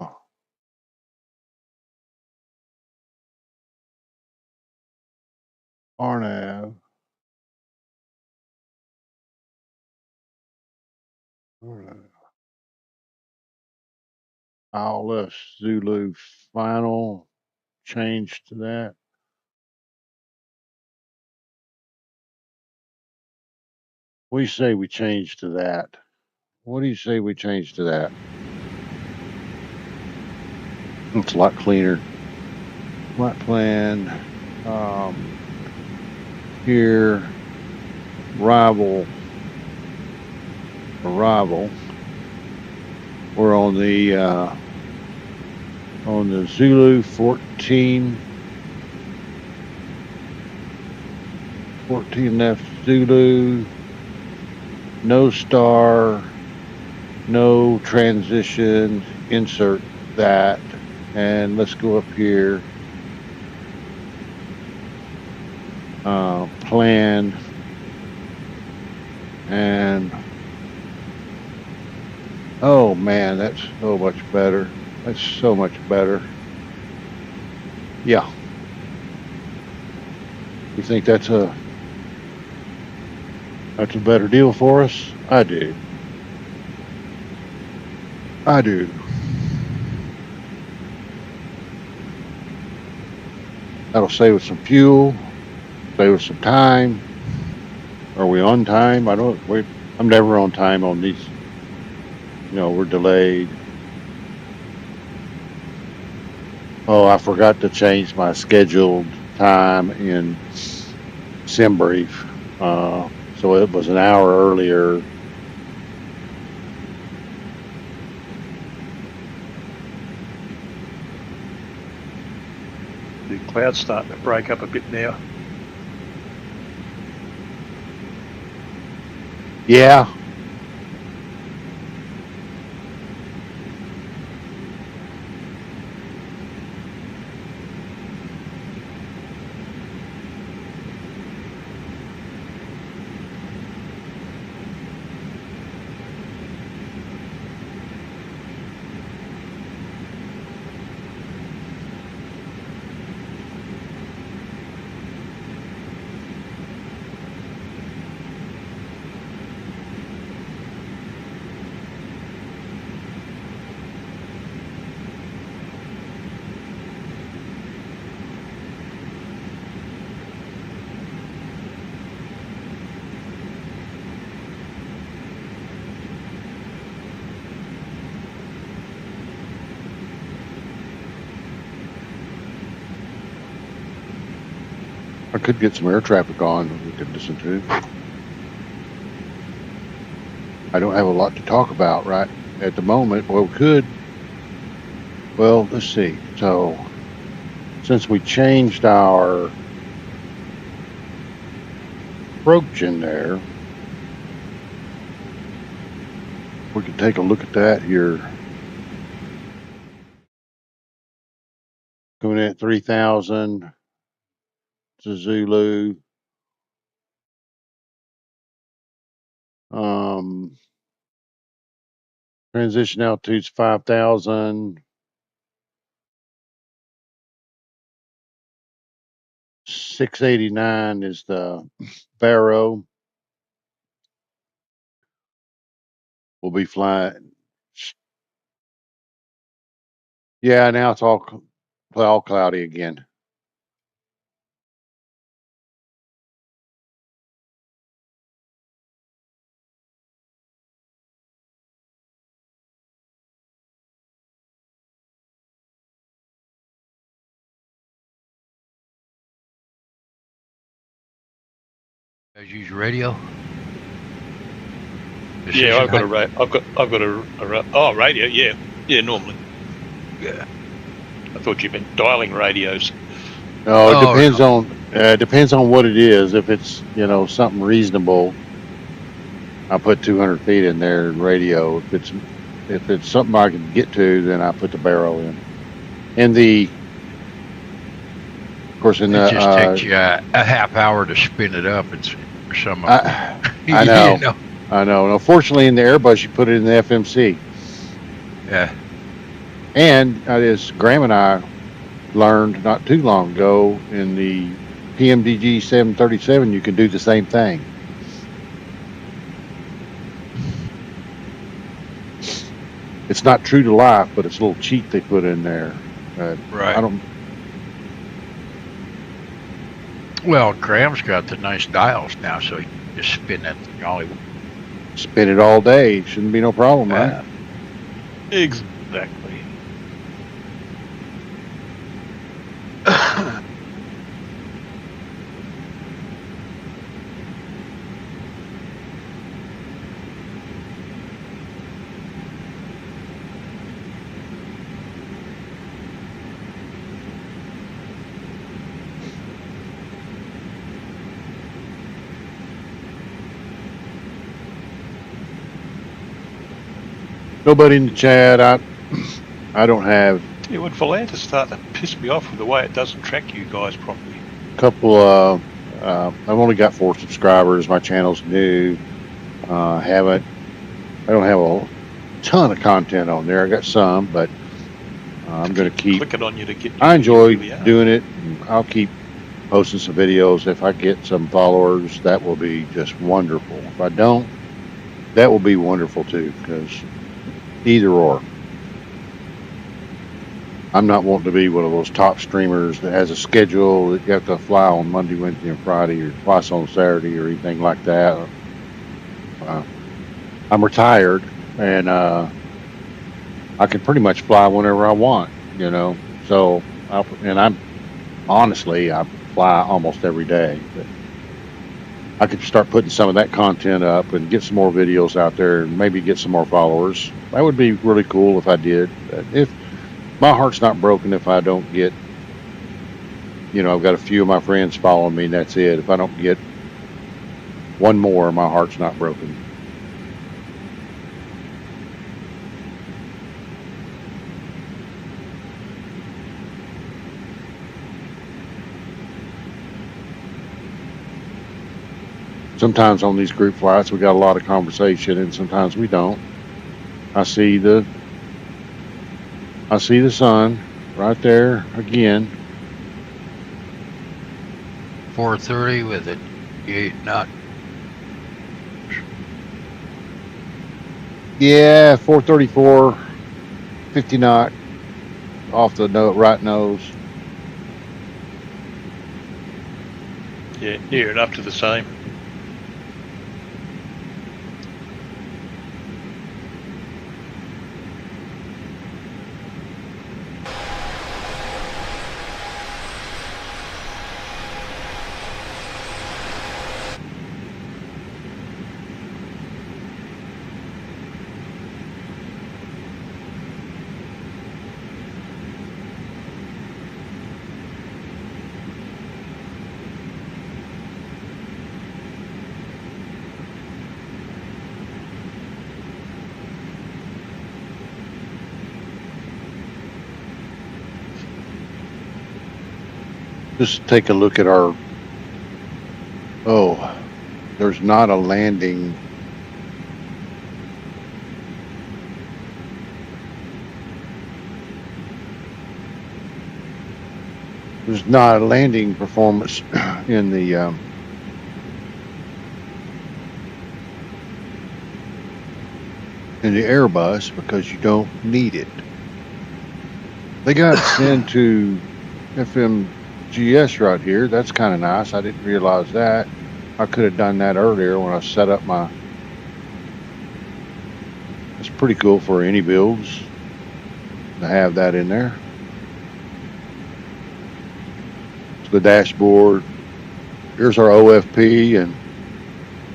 Oh, RNAV. How less Zulu final. Change to that. What do you say we change to that? What do you say we change to that? It's a lot cleaner. Flight plan. Here. Arrival. We're on the Zulu 14 left Zulu, no star, no transition, insert that, and let's go up here, plan, and oh man, that's so much better. That's so much better. Yeah. You think that's a better deal for us? I do. That'll save us some fuel, save us some time. Are we on time? I'm never on time on these. We're delayed. Oh, I forgot to change my scheduled time in SimBrief. So it was an hour earlier. The cloud's starting to break up a bit now. Yeah. I could get some air traffic on that we could listen to. I don't have a lot to talk about right at the moment. Well, we could. Well, let's see. So, since we changed our approach in there, we could take a look at that here. Coming in at 3,000 to Zulu. Transition altitude's 5,000. 689 is the Barrow. We'll be flying. Yeah, now it's all cloudy again. Guys use radio? Yeah, I've got Precision I've got a radio. Yeah, normally. Yeah. I thought you meant dialing radios. No, it Oh, depends on what it is. If it's something reasonable, I put 200 feet in there in radio. If it's something I can get to, then I put the Barrow in. And of course, in It just the takes you a half hour to spin it up. It's for some of I you know. know. I know. Unfortunately, in the Airbus, you put it in the FMC. Yeah. And as Graham and I learned not too long ago, in the PMDG 737, you can do the same thing. It's not true to life, but it's a little cheat they put in there. Right. I don't. Well, Graham's got the nice dials now, so he can just spin that thing all he wants. Spin it all day. Shouldn't be no problem, right? Exactly. Nobody in the chat. I don't have Yeah, when Volanta's starting to piss me off with the way it doesn't track you guys properly. a couple. I've only got 4 subscribers. My channel's new. I don't have a ton of content on there. I got some, but I'm going to keep. Clicking on you to get. I enjoy you really are. doing it. And I'll keep posting some videos. If I get some followers, that will be just wonderful. If I don't, that will be wonderful too, because either or. I'm not wanting to be one of those top streamers that has a schedule that you have to fly on Monday, Wednesday, and Friday, or twice on Saturday, or anything like that. I'm retired, and I can pretty much fly whenever I want, So, I fly almost every day. But I could start putting some of that content up and get some more videos out there, and maybe get some more followers. That would be really cool if I did. But if my heart's not broken if I don't get, I've got a few of my friends following me, and that's it. If I don't get one more, my heart's not broken. Sometimes on these group flights, we got a lot of conversation, and sometimes we don't. I see the sun right there again. 430 with it. 8 knot. Yeah, 434, 50 knot off the right nose. Yeah, near enough to the same. Just take a look at our, oh, there's not a landing. There's not a landing performance in the Airbus because you don't need it. They got sent to FMGS right here. That's kind of nice. I didn't realize that. I could have done that earlier when I set up my. It's pretty cool for iniBuilds to have that in there. It's the dashboard. Here's our OFP, and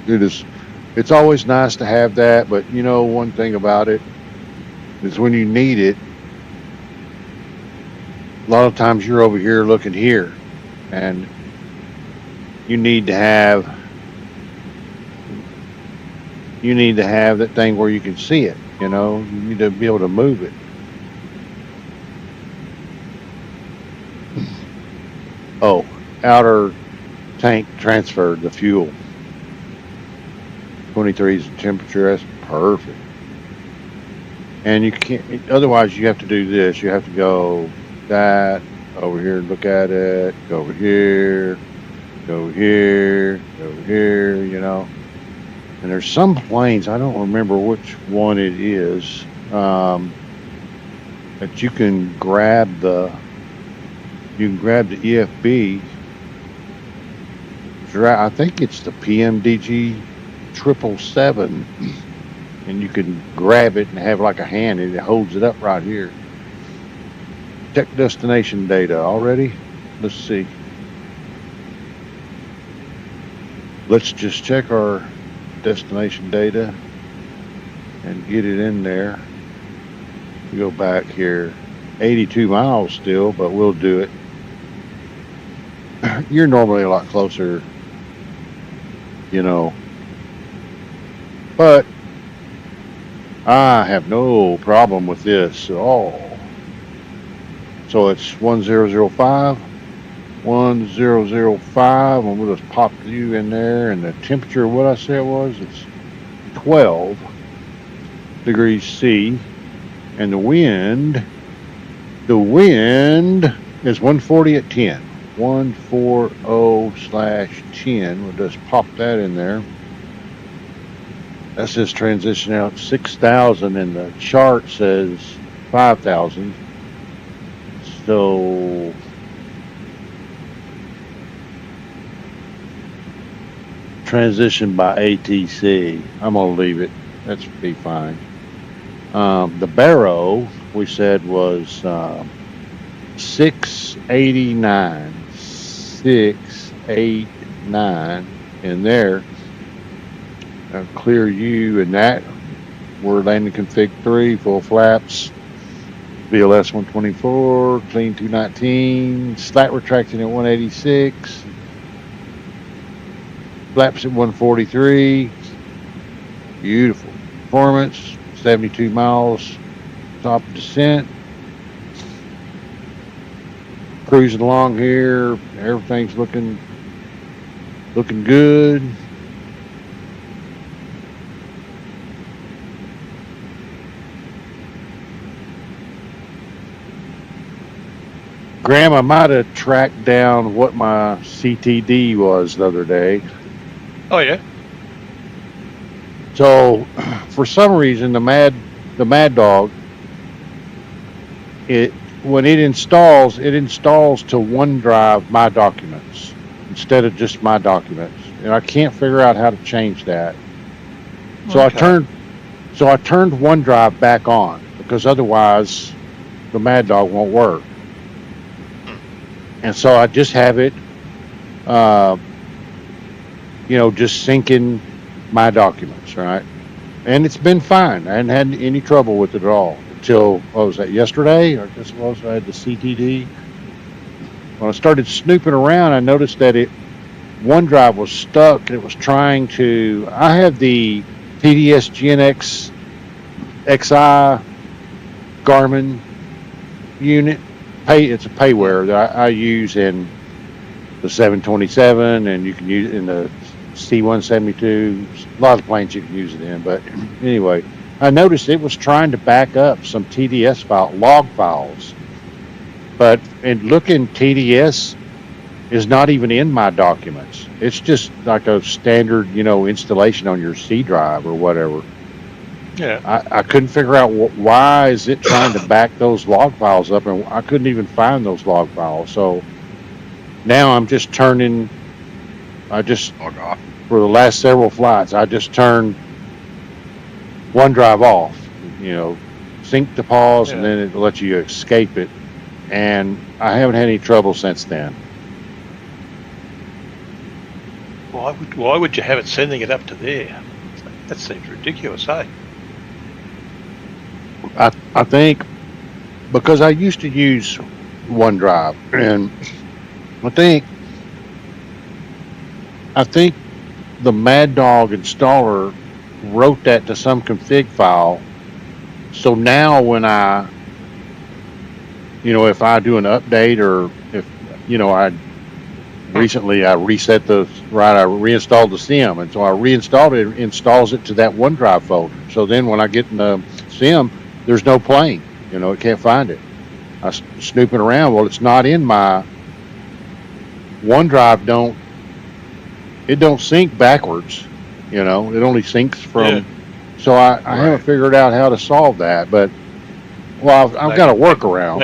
it's always nice to have that. But you know, one thing about it is when you need it, a lot of times you're over here looking here, and you need to have that thing where you can see it. You know, you need to be able to move it. Oh, outer tank transferred the fuel. 23 is the temperature. That's perfect. And you can't. Otherwise, you have to do this. You have to go that over here, look at it. Go over here. Go here. Go here. You know. And there's some planes. I don't remember which one it is. That you can grab the. You can grab the EFB. I think it's the PMDG 777, and you can grab it and have like a hand, and it holds it up right here. Check destination data already. Let's see. Let's just check our destination data and get it in there. We go back here. 82 miles still, but we'll do it. You're normally a lot closer, you know. But I have no problem with this at all. So it's 1005, 1005, and we'll just pop you in there. And the temperature, what I said was, it's 12 degrees C, and the wind is 140 at 10. 140/10. We'll just pop that in there. That's just transition out 6,000, and the chart says 5,000. So transition by ATC. I'm gonna leave it. That's be fine. The Barrow we said was 689. 689 in there. Clear U and that. We're landing config 3, full flaps. VLS 124, clean 219, slat retracting at 186, flaps at 143. Beautiful performance. 72 miles top descent. Cruising along here, everything's looking good. Graham, I might have tracked down what my CTD was the other day. Oh yeah. So, for some reason, the Mad Dog, when it installs to OneDrive my documents instead of just my documents, and I can't figure out how to change that. So okay. I turned OneDrive back on because otherwise the Mad Dog won't work. And so I just have it, just syncing my documents, right? And it's been fine. I hadn't had any trouble with it at all until, what was that, yesterday? Or I guess it was, I had the CTD. When I started snooping around, I noticed that OneDrive was stuck. It was trying to, I have the TDS GNX XI Garmin unit. It's a payware that I use, and the 727, and you can use it in the C-172. A lot of planes you can use it in. But anyway, I noticed it was trying to back up some TDS log files. But in looking, TDS is not even in my documents. It's just like a standard, installation on your C drive or whatever. Yeah. I couldn't figure out why is it trying to back those log files up, and I couldn't even find those log files. So now I'm just log off. For the last several flights, I just turned OneDrive off, sync to pause, and then it lets you escape it. And I haven't had any trouble since then. Why would you have it sending it up to there? That seems ridiculous, eh? I think because I used to use OneDrive, and I think the Mad Dog installer wrote that to some config file. So now when I, if I do an update, or if, recently I reset I reinstalled the SIM, and so I reinstalled it, installs it to that OneDrive folder. So then when I get in the SIM, there's no plane, it can't find it. I snooping around, well, it's not in my OneDrive. It don't sync backwards, it only syncs from, so I haven't figured out how to solve that, but, well, I've got a workaround,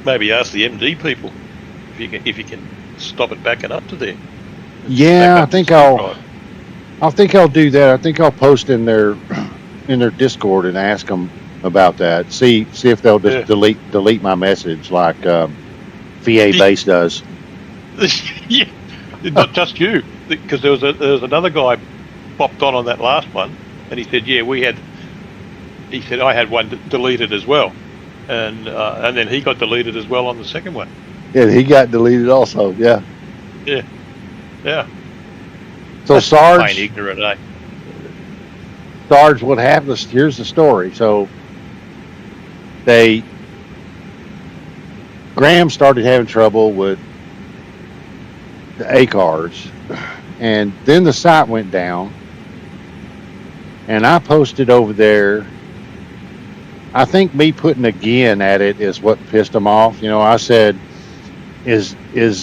Maybe ask the MD people if you can stop it backing up to there. Yeah, I think I'll do that. I think I'll post in their Discord and ask them about that. See if they'll just delete my message like VA Base does. Yeah, not just you, because there was another guy popped on that last one, and he said, he said I had one deleted as well, and then he got deleted as well on the second one. Yeah, he got deleted also. Yeah. Yeah. So Sarge, plain ignorant, eh? Sarge, what happened? Here's the story. So Graham started having trouble with the ACARS, and then the site went down, and I posted over there. I think me putting again at it is what pissed him off. I said, is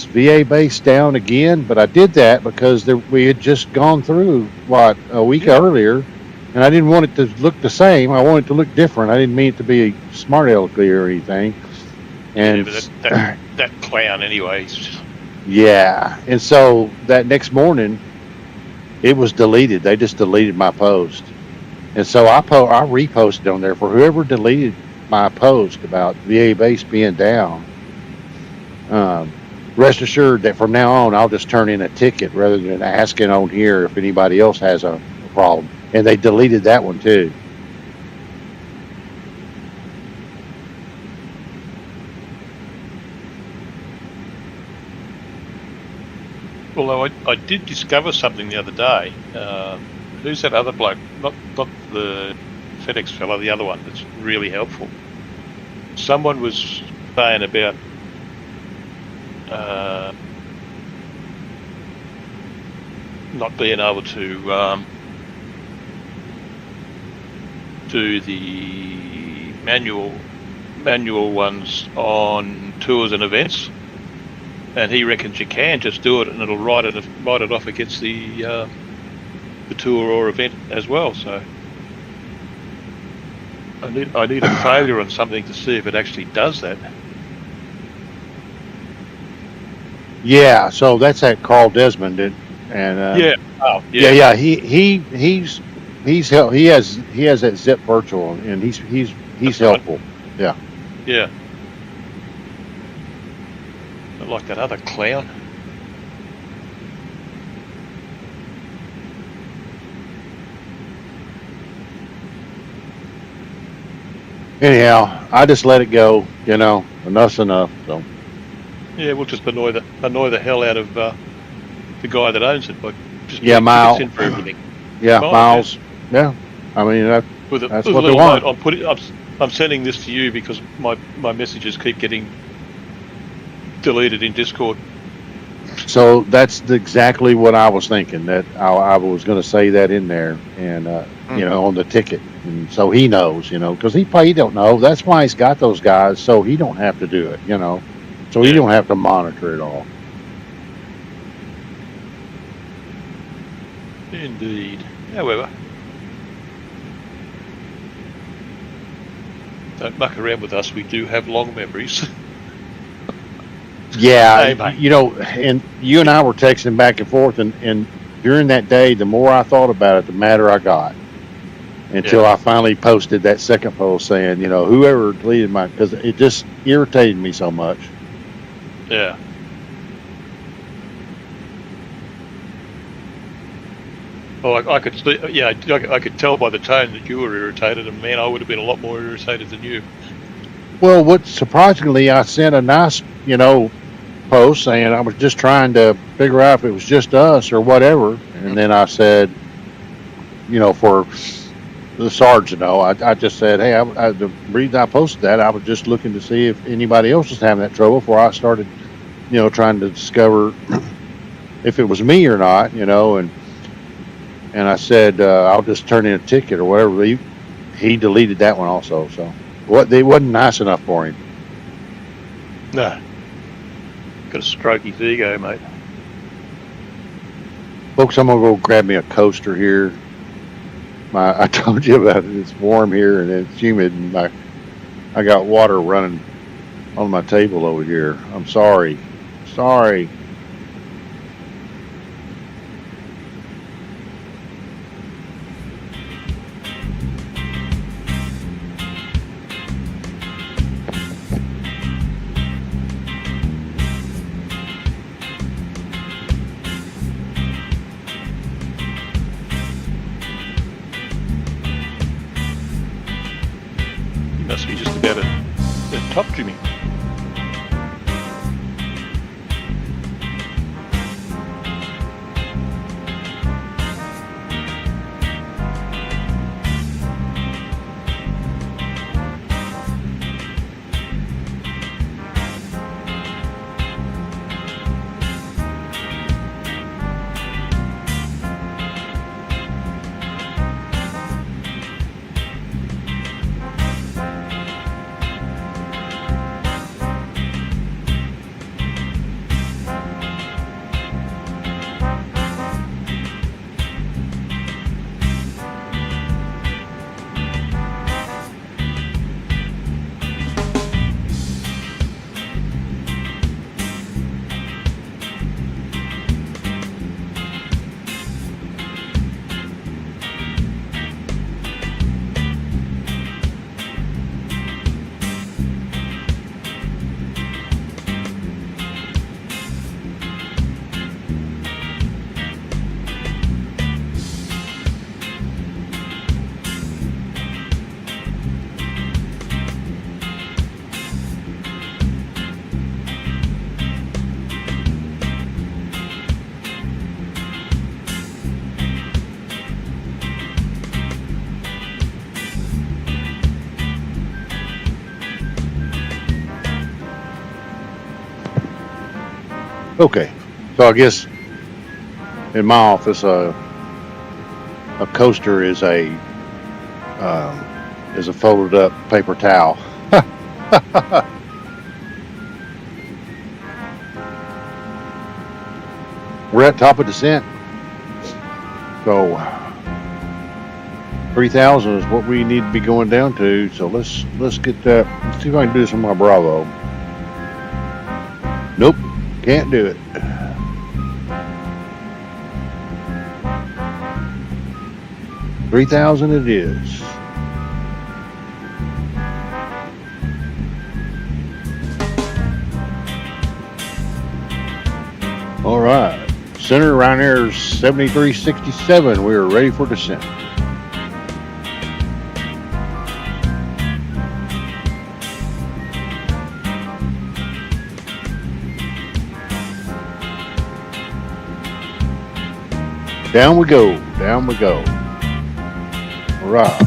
VA Base down again? But I did that because we had just gone through a week earlier, and I didn't want it to look the same. I wanted it to look different. I didn't mean it to be smart alecky or anything. And but that clown anyway. Yeah, and so that next morning, it was deleted. They just deleted my post, and so I reposted on there for whoever deleted my post about VA Base being down. Rest assured that from now on, I'll just turn in a ticket rather than asking on here if anybody else has a problem. And they deleted that one too. Although I did discover something the other day. Who's that other bloke? Not the FedEx fella, the other one that's really helpful. Someone was saying about not being able to do the manual ones on tours and events, and he reckons you can just do it and it'll write it off against the tour or event as well. So I need a failure on something to see if it actually does that. Yeah, so that's at Carl Desmond, and yeah. He has that Zip Virtual, and he's helpful. Yeah. Not like that other clown. Anyhow, I just let it go. Enough's enough. So. Yeah, we'll just annoy the hell out of the guy that owns it by just Miles in for everything. Yeah, Miles. Yeah, I mean that's what they want. Note, I'm sending this to you because my messages keep getting deleted in Discord. So that's exactly what I was thinking, that I was going to say that in there, and you know, on the ticket, and so he knows, you know, because he don't know. That's why he's got those guys, so he don't have to do it, you know, so he don't have to monitor it all. Indeed. However, don't muck around with us. We do have long memories. Yeah, Hey, mate. you know, and you and I were texting back and forth, and during that day, the more I thought about it, the madder I got. Until I finally posted that second post saying, you know, whoever deleted my, because it just irritated me so much. Yeah. Well, I could see, yeah, I could tell by the tone that you were irritated, and man, I would have been a lot more irritated than you. Well, what surprisingly, I sent a nice, you know, post saying I was just trying to figure out if it was just us or whatever, and then I said, you know, for the sergeant, I just said, hey, the reason I posted that, I was just looking to see if anybody else was having that trouble before I started, you know, trying to discover if it was me or not, you know, and I said, I'll just turn in a ticket or whatever. He deleted that one also, so they wasn't nice enough for him. No. Got to stroke his ego, mate. Folks, I'm gonna go grab me a coaster here. I told you about it. It's warm here and it's humid, and I got water running on my table over here. I'm sorry. Must be just about a top trimming. Okay, so I guess in my office, a coaster is a folded up paper towel. We're at top of descent, so 3,000 is what we need to be going down to. So let's get that. Let's see if I can do this on my Bravo. Nope. Can't do it. $3,000 it is. All right. Center Ryanair 7367. We are ready for descent. Down we go. All right.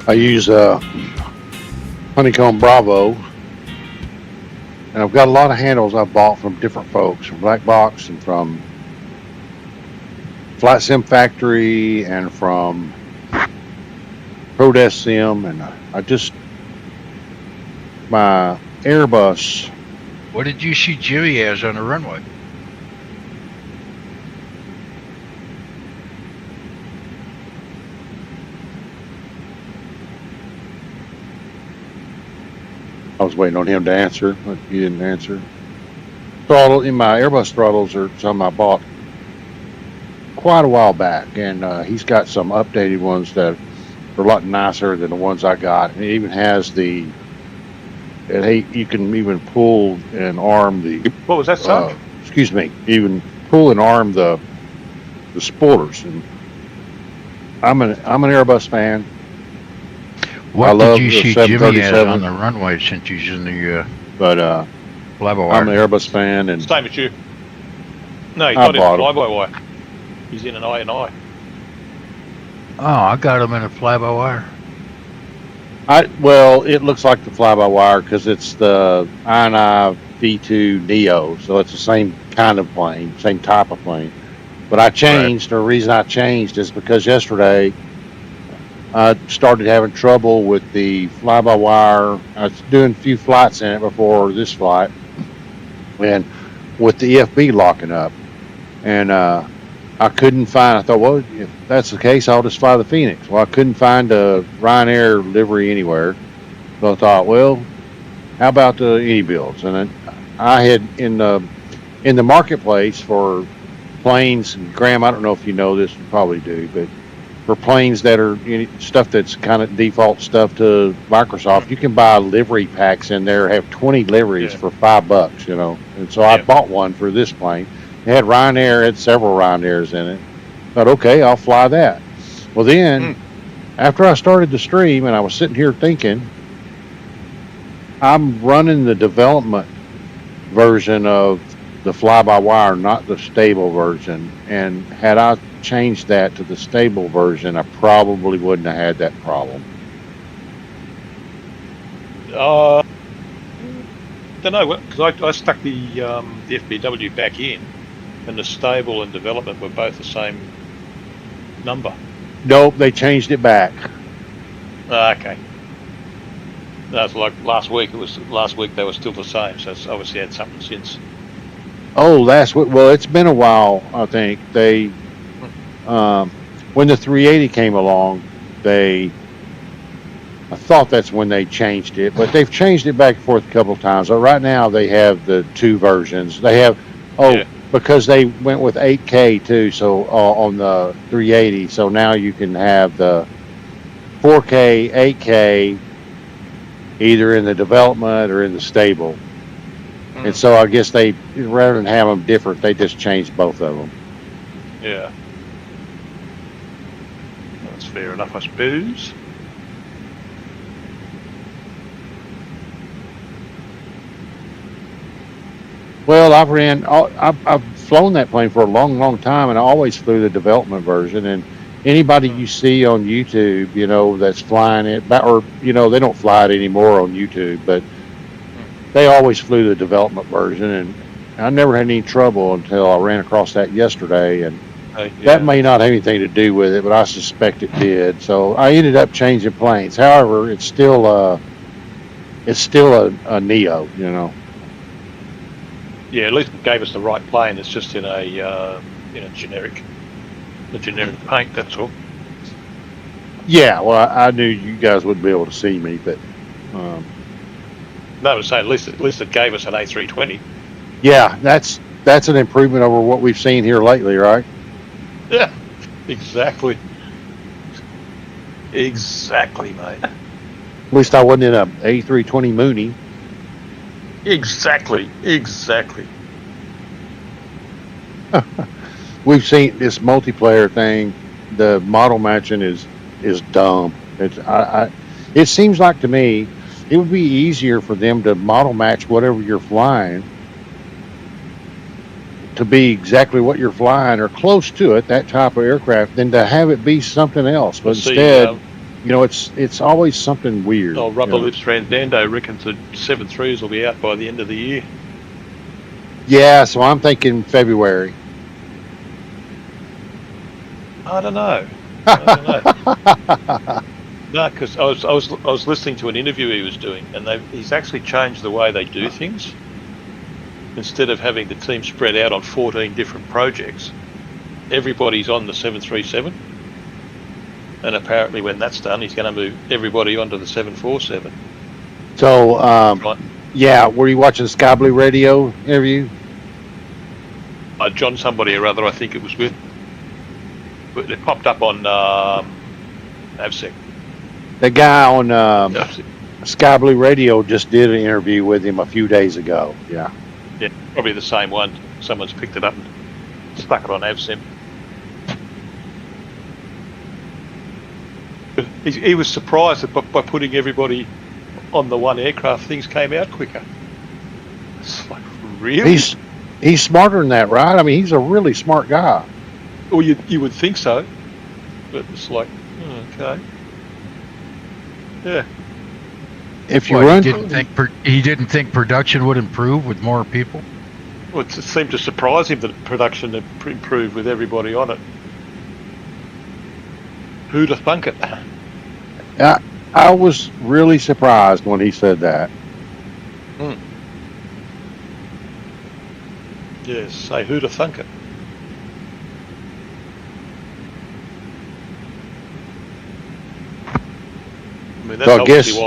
I use Honeycomb Bravo, and I've got a lot of handles I've bought from different folks, from Black Box and from Flight Sim Factory and from Prodesk Sim, and my Airbus. What did you see Jimmy as on the runway? I was waiting on him to answer, but he didn't answer. Throttle in my Airbus throttles are some I bought quite a while back, and he's got some updated ones that are a lot nicer than the ones I got. And it even has you can even pull and arm the. What was that, son? Excuse me. Even pull and arm the spoilers. And I'm an Airbus fan. What did you see Jimmy as on the runway since he's in the fly-by-wire? I'm an Airbus fan, and Same as you. No, he's not in fly-by-wire. He's in an I&I. Oh, I got him in a fly-by-wire. Well, it looks like the fly-by-wire because it's the ini V2 Neo, so it's the same kind of plane, same type of plane. But I changed. Right. The reason I changed is because yesterday I started having trouble with the fly-by-wire. I was doing a few flights in it before this flight, and with the EFB locking up, and I couldn't find. I thought, well, if that's the case, I'll just fly the Phoenix. Well, I couldn't find a Ryanair livery anywhere, so I thought, well, how about the iniBuilds? And then I had in the marketplace for planes. And Graham, I don't know if you know this, you probably do, but for planes that are stuff that's kind of default stuff to Microsoft, you can buy livery packs in there, have 20 liveries for $5, And so I bought one for this plane. It had Ryanair, had several Ryanairs in it. Thought, okay, I'll fly that. Well, then, after I started the stream and I was sitting here thinking, I'm running the development version of the fly-by-wire, not the stable version. And had I changed that to the stable version, I probably wouldn't have had that problem. Don't know, because I stuck the FBW back in, and the stable and development were both the same number. Nope, they changed it back. Okay. That's like last week. Last week they were still the same, so it's obviously had something since. Oh, last week. Well, it's been a while. I think they, when the 380 came along, I thought that's when they changed it, but they've changed it back and forth a couple of times. So right now they have the two versions. They have, because they went with 8K too, so on the 380. So now you can have the 4K, 8K, either in the development or in the stable. And so I guess they, rather than have them different, they just changed both of them. Yeah. That's fair enough, I suppose. Well, I've flown that plane for a long, long time, and I always flew the development version. And anybody you see on YouTube, that's flying it, or they don't fly it anymore on YouTube, but they always flew the development version, and I never had any trouble until I ran across that yesterday, and that may not have anything to do with it, but I suspect it did. So I ended up changing planes. However, it's still a Neo, Yeah, at least it gave us the right plane. It's just in a generic paint. That's all. Yeah, well, I knew you guys wouldn't be able to see me, but. No, I was saying at least it gave us an A320. Yeah, that's an improvement over what we've seen here lately, right? Yeah, exactly. Exactly, mate. At least I wasn't in a A320 Mooney. Exactly. We've seen this multiplayer thing. The model matching is dumb. It seems like to me it would be easier for them to model match whatever you're flying to be exactly what you're flying or close to it, that type of aircraft, than to have it be something else. But instead, it's always something weird. Oh, Rubber Lips Randando reckons the 7.3s will be out by the end of the year. Yeah, so I'm thinking February. I don't know. No, because I was listening to an interview he was doing, and he's actually changed the way they do things. Instead of having the team spread out on 14 different projects, everybody's on the 737. And apparently, when that's done, he's going to move everybody onto the 747. So, Right. yeah, were you watching the Sky Blue Radio interview? John somebody or other, I think it was with. But it popped up on AVSEC. The guy on AVSEC. Sky Blue Radio just did an interview with him a few days ago. Yeah. Yeah, probably the same one. Someone's picked it up and stuck it on AVSEM. He was surprised that by putting everybody on the one aircraft, things came out quicker. It's like, really? He's smarter than that, right? I mean, he's a really smart guy. Well, you would think so, but it's like, okay, yeah. If you What, run, he didn't think production would improve with more people. Well, it seemed to surprise him that production had improved with everybody on it. Who'd have thunk it? I was really surprised when he said that. Yes, say who'd have thunk it? I mean, that's So I obviously guess-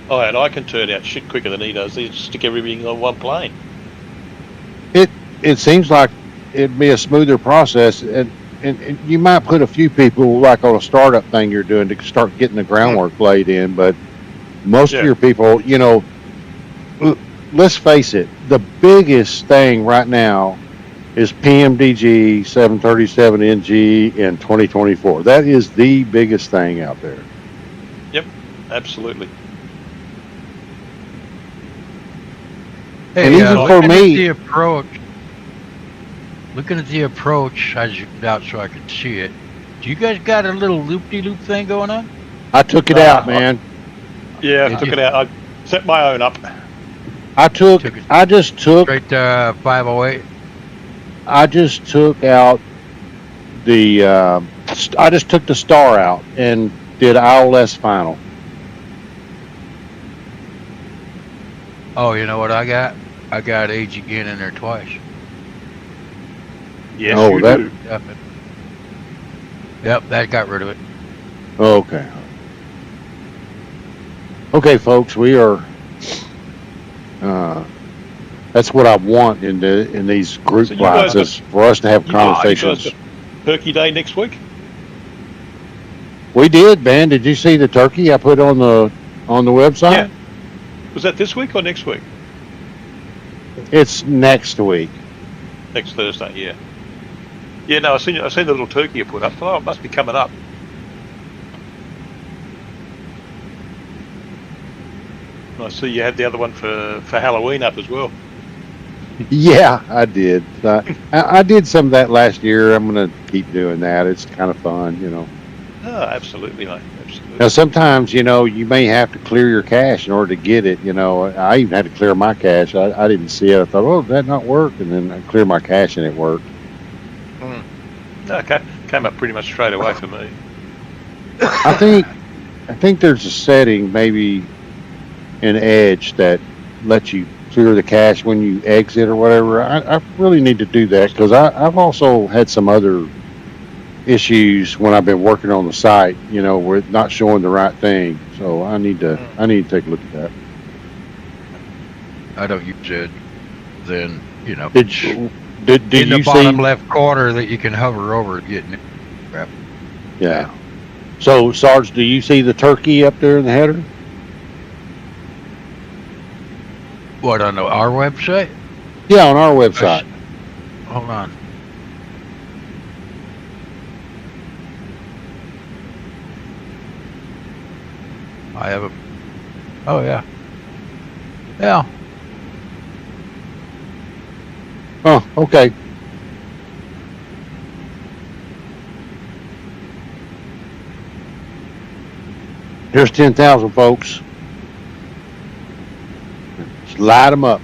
why I can turn out shit quicker than he does. They just stick everything on one plane. It seems like it'd be a smoother process, and you might put a few people like on a startup thing you're doing to start getting the groundwork laid in, but most of your people, let's face it, the biggest thing right now is PMDG 737NG in 2024. That is the biggest thing out there. Yep, absolutely. And even for me- Looking at the approach, I zoomed out so I could see it. Do you guys got a little loop-de-loop thing going on? I took it out, man. Yeah, I Did took you? it out. I set my own up. I just took Straight to 508. I just took out the I just took the star out and did ILS final. Oh, you know what I got? I got age again in there twice. Yes, Oh, you that- do. Yep, that got rid of it. Okay. Okay, folks, we are. That's what I want in these group So you flights guys is for us to have You guys conversations. got Turkey Day next week? We did, man. Did you see the turkey I put on the website? Yeah. Was that this week or next week? It's next week. Next Thursday, yeah. Yeah, no, I seen the little turkey you put up. Oh, it must be coming up. I see you had the other one for Halloween up as well. Yeah, I did. I did some of that last year. I'm going to keep doing that. It's kind of fun, Oh, absolutely, mate. Absolutely. Now, sometimes, you may have to clear your cache in order to get it. I even had to clear my cache. I didn't see it. I thought, oh, did that not work? And then I cleared my cache and it worked. Okay, came up pretty much straight away for me. I think there's a setting, maybe in Edge, that lets you clear the cache when you exit or whatever. I really need to do that because I've also had some other issues when I've been working on the site, with not showing the right thing. So I need to take a look at that. I don't use it. Then, Did in the you bottom see? left corner that you can hover over getting it. Yeah. So Sarge, do you see the turkey up there in the header? What, on our website? Yeah, on our website. Hold on. I have a. Oh yeah. Yeah. Oh, okay. Here's 10,000, folks. Just light them up.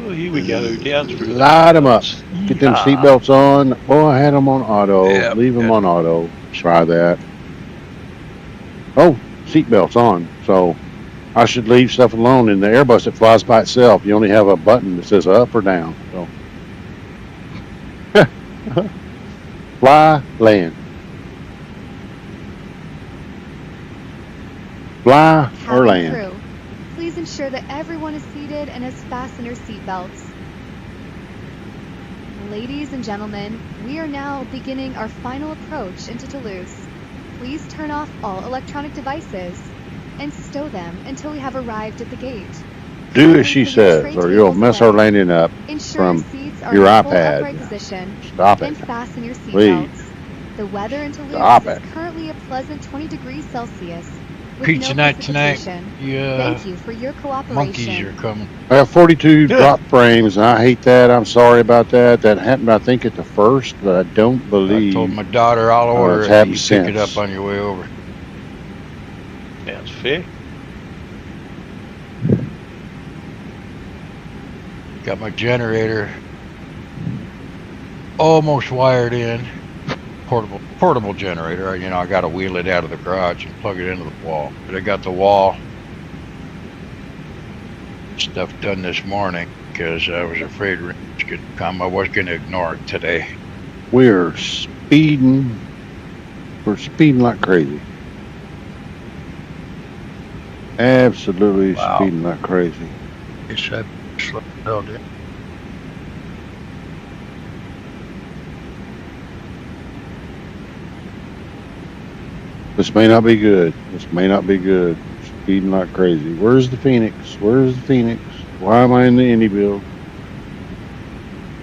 Oh, here we go, down through. Light them up. Get them seatbelts on. Oh, I had them on auto. Yeah, Leave them yeah. on auto. Try that. Oh, seatbelts on. So I should leave stuff alone. In the Airbus, it flies by itself. You only have a button that says up or down. So fly, land. Fly or Cabin land. crew, please ensure that everyone is seated and has fastened their seatbelts. Ladies and gentlemen, we are now beginning our final approach into Toulouse. Please turn off all electronic devices and stow them until we have arrived at the gate. Do as she says, or you'll mess our landing up. Ensure from your seats are your in full iPad. upright position Stop and it. fasten your Please. seatbelts. The weather in Toulouse Stop is it. currently a pleasant 20 degrees Celsius with Pizza no night tonight. precipitation. Yeah. Thank you for your cooperation. Monkeys are coming. I have 42 drop frames, and I hate that. I'm sorry about that. That happened, I think, at the first, but I don't I believe. told my daughter I'll order it's it and you happened pick it up since. on your way over. Sounds fair. Got my generator almost wired in. Portable generator. You know, I got to wheel it out of the garage and plug it into the wall. But I got the wall stuff done this morning because I was afraid it was going to come. I was going to ignore it today. We're speeding. We're speeding like crazy. Absolutely Wow. speeding like crazy. It's that slow down. This may not be good. This may not be good. Speeding like crazy. Where's the Phoenix? Where's the Phoenix? Why am I in the iniBuild?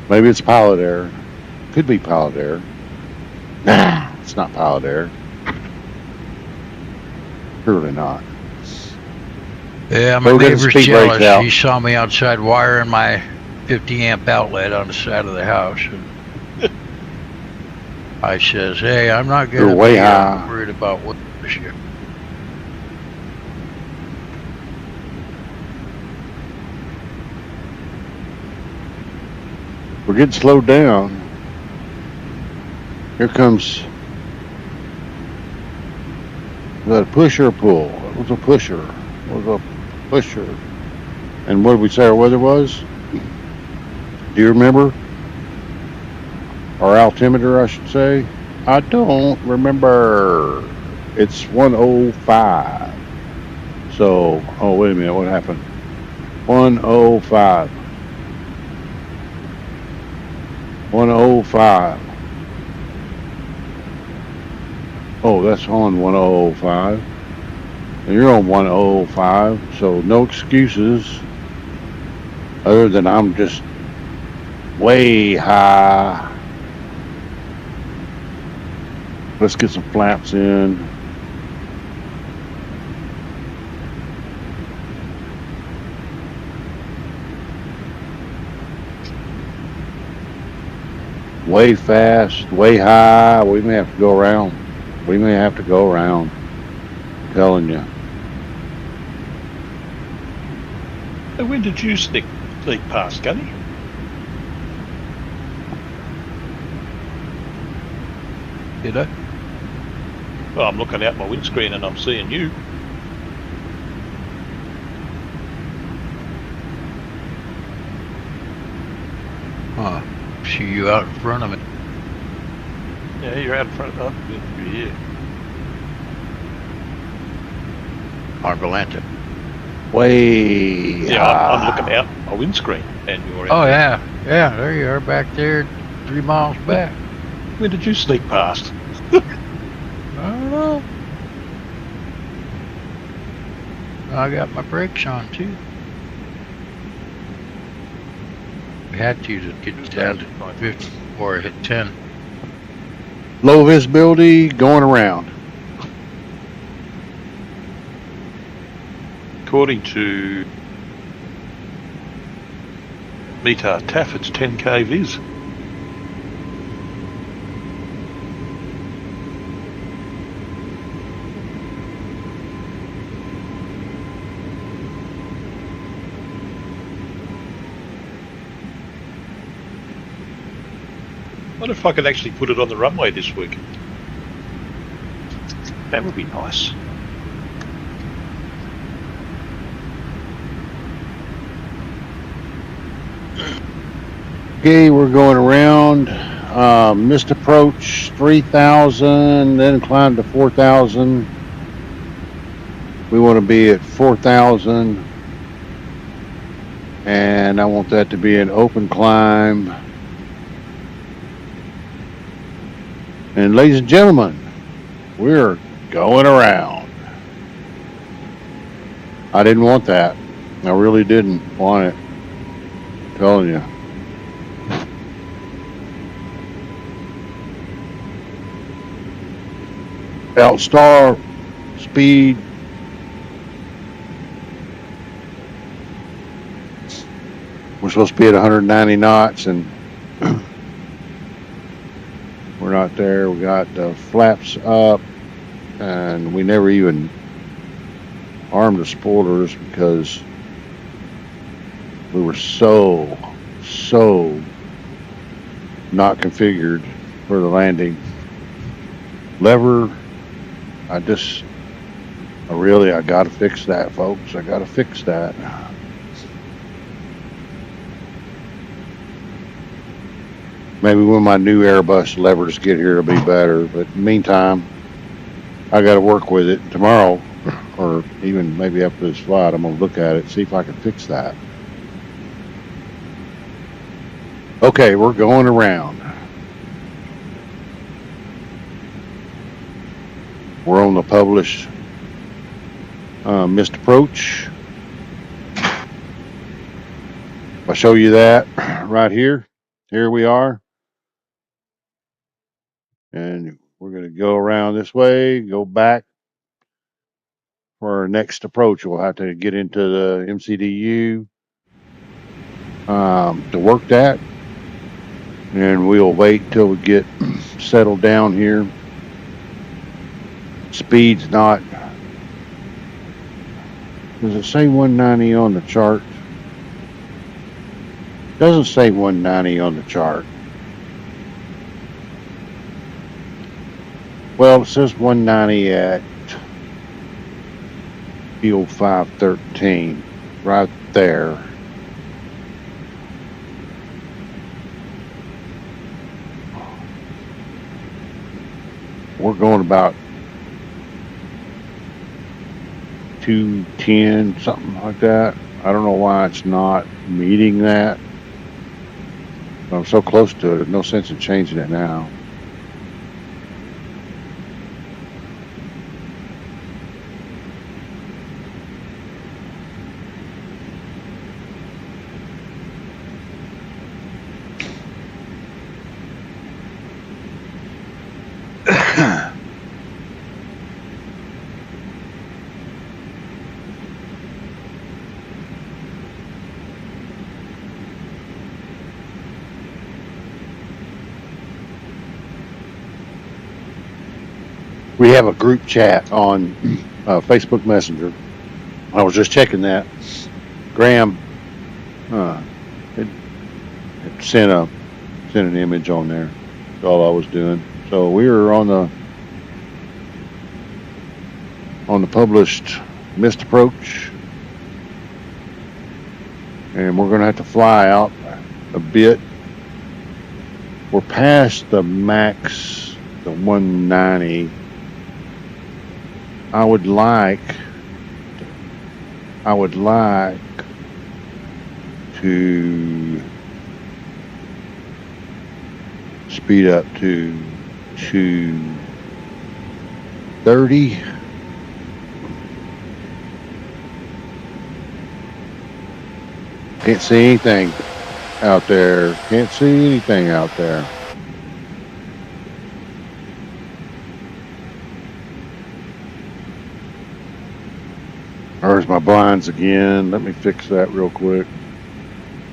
Maybe it's pilot error. Could be pilot error. Nah, it's not pilot error. Surely not. Yeah, my Go get the neighbor's speed brakes jealous. out. He saw me outside wiring my 50 amp outlet on the side of the house. I says, hey, I'm not going You're to way be high. worried about what this year. We're getting slowed down. Here comes. Was that a push or a pull? It was a pusher. It was a pusher. And what did we say our weather was? Do you remember? Our altimeter, I should say. I don't remember. It's 105. So, oh, wait a minute. What happened? 105. 105. Oh, that's on 105. And you're on 105, so no excuses other than I'm just way high. Let's get some flaps in. Way fast, way high. We may have to go around. We may have to go around. I'm telling you. So when did you sneak past, Gunny? Did I? Well, I'm looking out my windscreen and I'm seeing you. Huh. See you out in front of me. Yeah, you're out in front of you're here. On Valenta. Way Yeah, high. I'm looking out my windscreen and you're Oh, out. yeah. Yeah, there you are back there 3 miles back. When did you sneak past? I don't know. I got my brakes on too. We had to get down to 50 before I hit 10. Low visibility going around. According to Meter TAF, it's 10k viz. I wonder if I could actually put it on the runway this week. That would be nice. Okay, we're going around. Missed approach 3,000, then climb to 4,000. We want to be at 4,000, and I want that to be an open climb. And ladies and gentlemen, we're going around. I didn't want that. I really didn't want it. I'm telling you. Outstar speed. We're supposed to be at 190 knots, and we're not there. We got the flaps up, and we never even armed the spoilers because we were so not configured for the landing. Lever, I gotta fix that, folks. I gotta fix that. Maybe when my new Airbus levers get here, it'll be better. But in the meantime, I gotta work with it tomorrow, or even maybe after this flight. I'm gonna look at it, see if I can fix that. Okay, we're going around. We're on the published missed approach. I'll show you that right here. Here we are. And we're going to go around this way, go back for our next approach. We'll have to get into the MCDU to work that. And we'll wait till we get settled down here. Speed's not. Does it say 190 on the chart? Doesn't say 190 on the chart. Well, it says 190 at field 513, right there. We're going about 210, something like that. I don't know why it's not meeting that. But I'm so close to it, there's no sense in changing it now. We have a group chat on Facebook Messenger. I was just checking that. Graham it sent an image on there. That's all I was doing. So we were on the published missed approach, and we're going to have to fly out a bit. We're past the max, the 190. I would like to speed up to 230. Can't see anything out there. Can't see anything out there. There's my blinds again. Let me fix that real quick.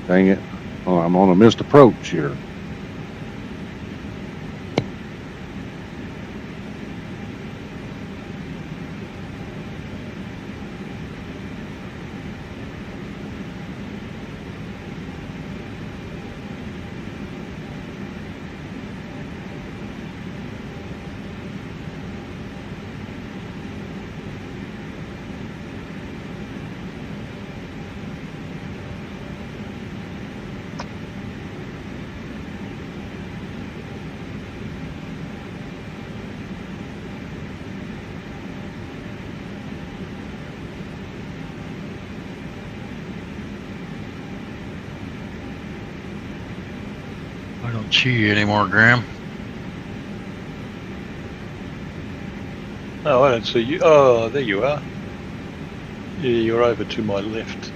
Dang it. Oh, I'm on a missed approach here. I don't see you anymore, Graham. Oh, I don't see you. Oh, there you are. Yeah, you're over to my left.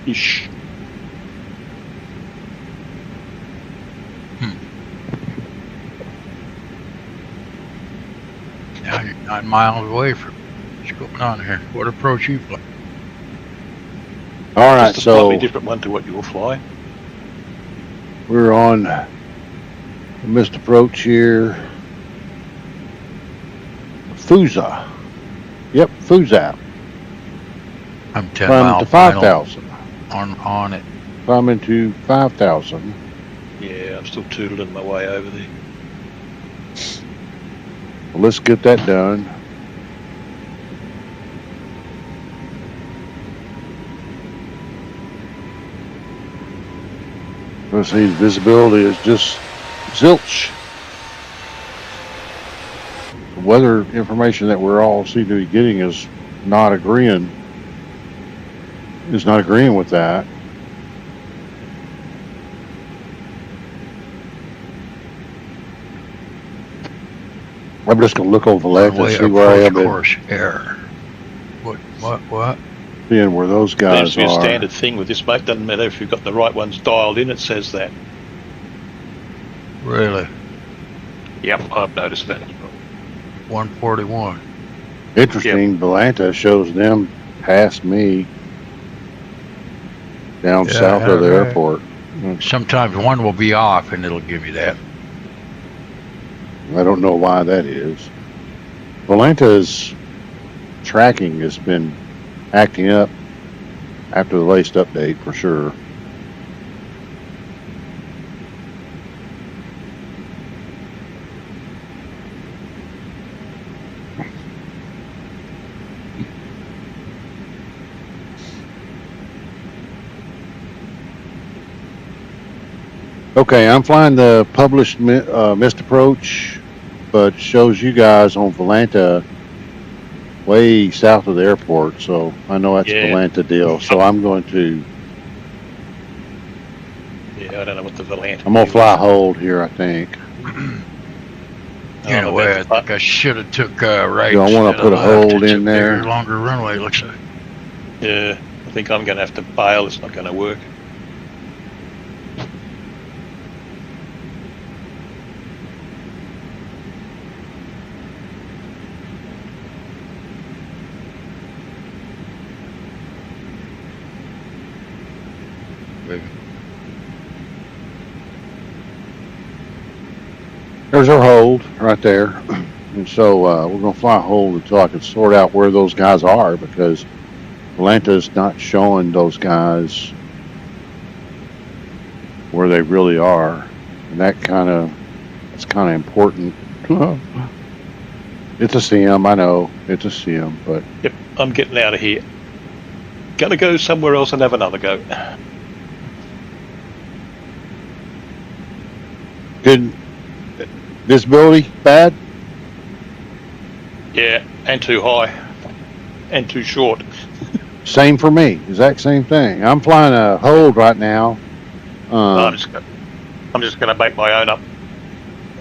Ish. Now you're 9 miles away from. What's going on here? What approach you fly? All right, Just a slightly so different one to what you'll fly. we're on the missed approach here. Fusa. Yep, Fusa. I'm 10 Climbing miles to 5,000. on it. Climbing to 5,000. Yeah, I'm still tootling my way over there. Well, let's get that done. Let's see, visibility is just zilch. The weather information that we're all seem to be getting is not agreeing with that. I'm just gonna look over the left and Runway see where I approach am at, course error. What? seeing where those Seems guys to be a are. standard thing with this, mate. Doesn't matter if you've got the right ones dialed in, it says that. Really? Yep, I've noticed that as well. 141. Interesting, Atlanta shows them past me down Yeah, south of the right. airport. Sometimes one will be off and it'll give you that. I don't know why that is. Atlanta's tracking has been acting up after the latest update for sure. Okay, I'm flying the published missed approach, but shows you guys on Volanta way south of the airport, so I know that's Yeah. Volanta deal. So I'm going to, Yeah, I don't know what the Volanta I'm gonna deal fly is. hold here, I think. In a way, I think I should have took right. Do I wanna instead put of a left. hold It's in a bigger, there? longer runway, it looks like. Yeah, I think I'm going to have to bail. It's not going to work. There's our hold right there. And so we're gonna fly hold until I can sort out where those guys are, because Atlanta's not showing those guys where they really are, and that's kind of important. It's a sim, I know it's a sim, but Yep, I'm getting out of here. Going to go somewhere else and have another go. good visibility bad. Yeah, and too high. And too short. Same for me, exact same thing. I'm flying a hold right now. I'm just going to make my own up.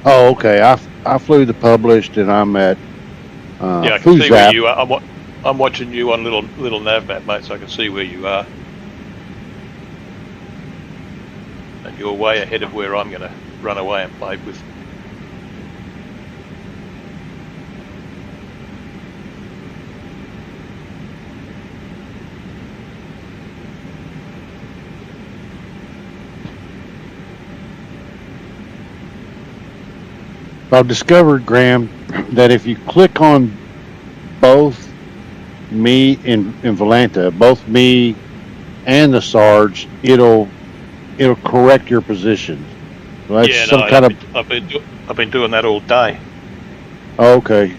Oh, okay. I flew the published, and I'm at Yeah, I can see where Fuzap. you are. I'm watching you on little nav map, mate, so I can see where you are. And you're way ahead of where I'm going to run away and play with. I've discovered, Graham, that if you click on both me and Volanta, both me and the Sarge, it'll correct your position. So that's Yeah, some no, kind of. I've been doing that all day. Oh, okay.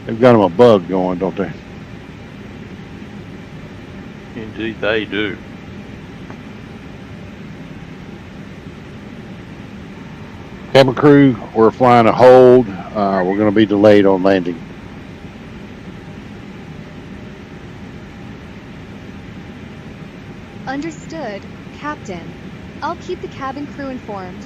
They've got them a bug going, don't they? Indeed, they do. Cabin crew, we're flying a hold. We're going to be delayed on landing. Understood, Captain. I'll keep the cabin crew informed.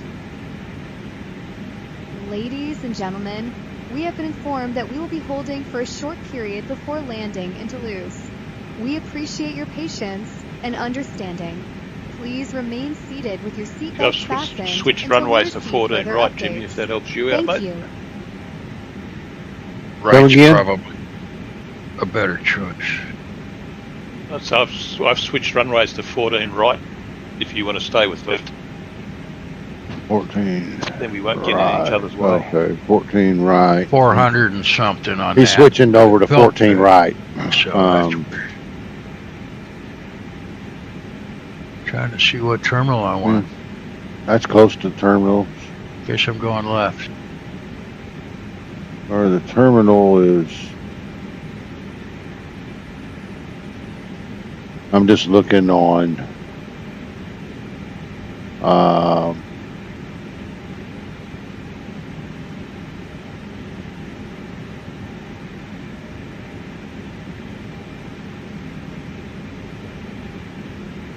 Ladies and gentlemen, we have been informed that we will be holding for a short period before landing in Toulouse. We appreciate your patience and understanding. Please remain seated with your seatbelt Just fastened. switch until we runways to receive 14 further right, updates. Jimmy, if that helps you out, Thank mate. you. Right's again? probably a better choice. So I've switched runways to 14 right. If you want to stay with left, 14. then we won't get in each other's way. Okay, 14 right. 400 and something on He's that. switching over to Built 14 that. right. So Um, that's weird. Trying to see what terminal I want. That's close to the terminal. Guess I'm going left. Or the terminal is... I'm just looking on...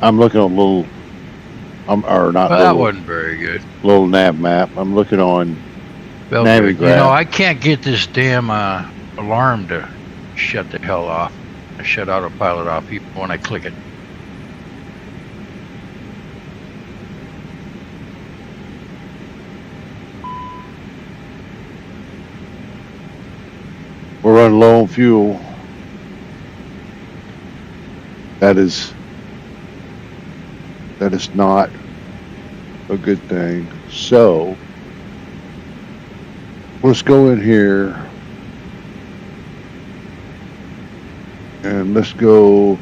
I'm looking at a little... or not Well, that little, wasn't very good. little nav map. I'm looking on... Belgrade. You Navigraph. know, I can't get this damn alarm to shut the hell off. I shut autopilot off even when I click it. We're running low on fuel. That is not a good thing. So let's go in here and let's go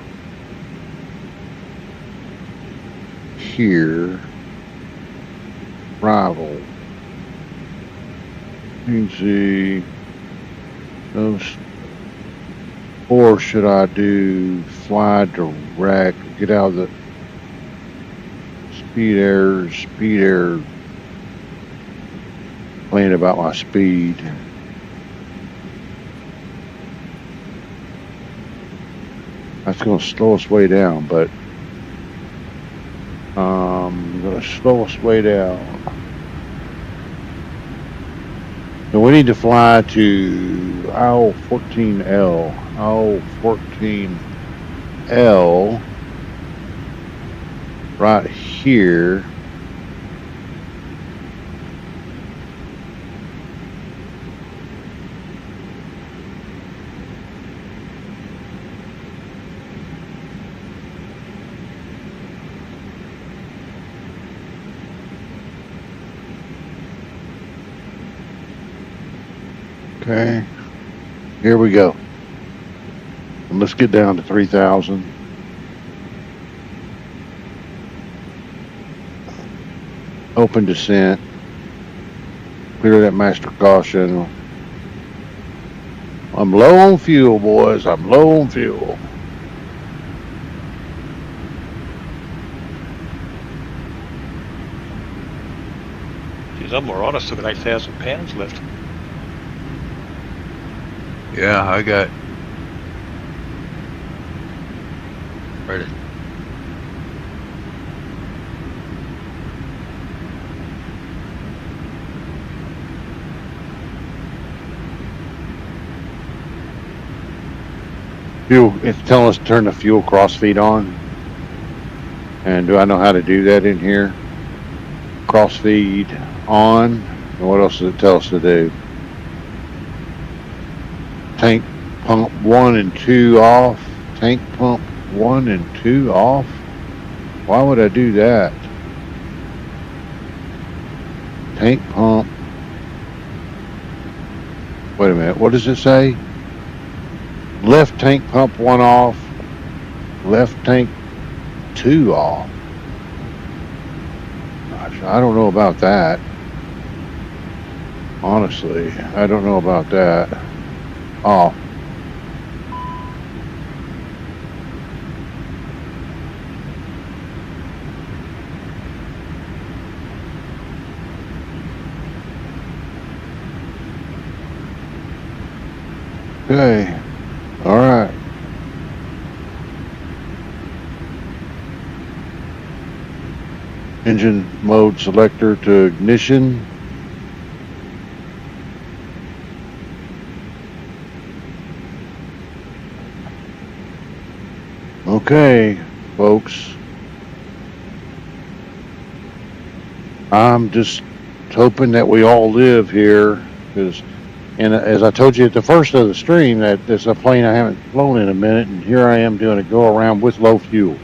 here. Rival. See. Those, or should I do fly direct? Get out of the speed air. Playing about my speed. That's going to slow us way down, but going to slow us way down. So we need to fly to aisle 14L. Aisle 14L. Right here. Okay, here we go. And let's get down to 3,000. Open descent. Clear that master caution. I'm low on fuel, boys. I'm low on fuel. Geez, I'm more honest. I've got 8,000 pounds left. Yeah, I got. Right. Fuel, it's telling us to turn the fuel crossfeed on. And do I know how to do that in here? Crossfeed on. And what else does it tell us to do? Tank pump 1 and 2 off. Tank pump 1 and 2 off. Why would I do that? Tank pump. Wait a minute. What does it say? Left tank pump 1 off. Left tank 2 off. Gosh, I don't know about that. Honestly, I don't know about that. Off. Okay. All right. Engine mode selector to ignition. Okay, folks. I'm just hoping that we all live here, because, and as I told you at the first of the stream, that there's a plane I haven't flown in a minute, and here I am doing a go around with low fuel.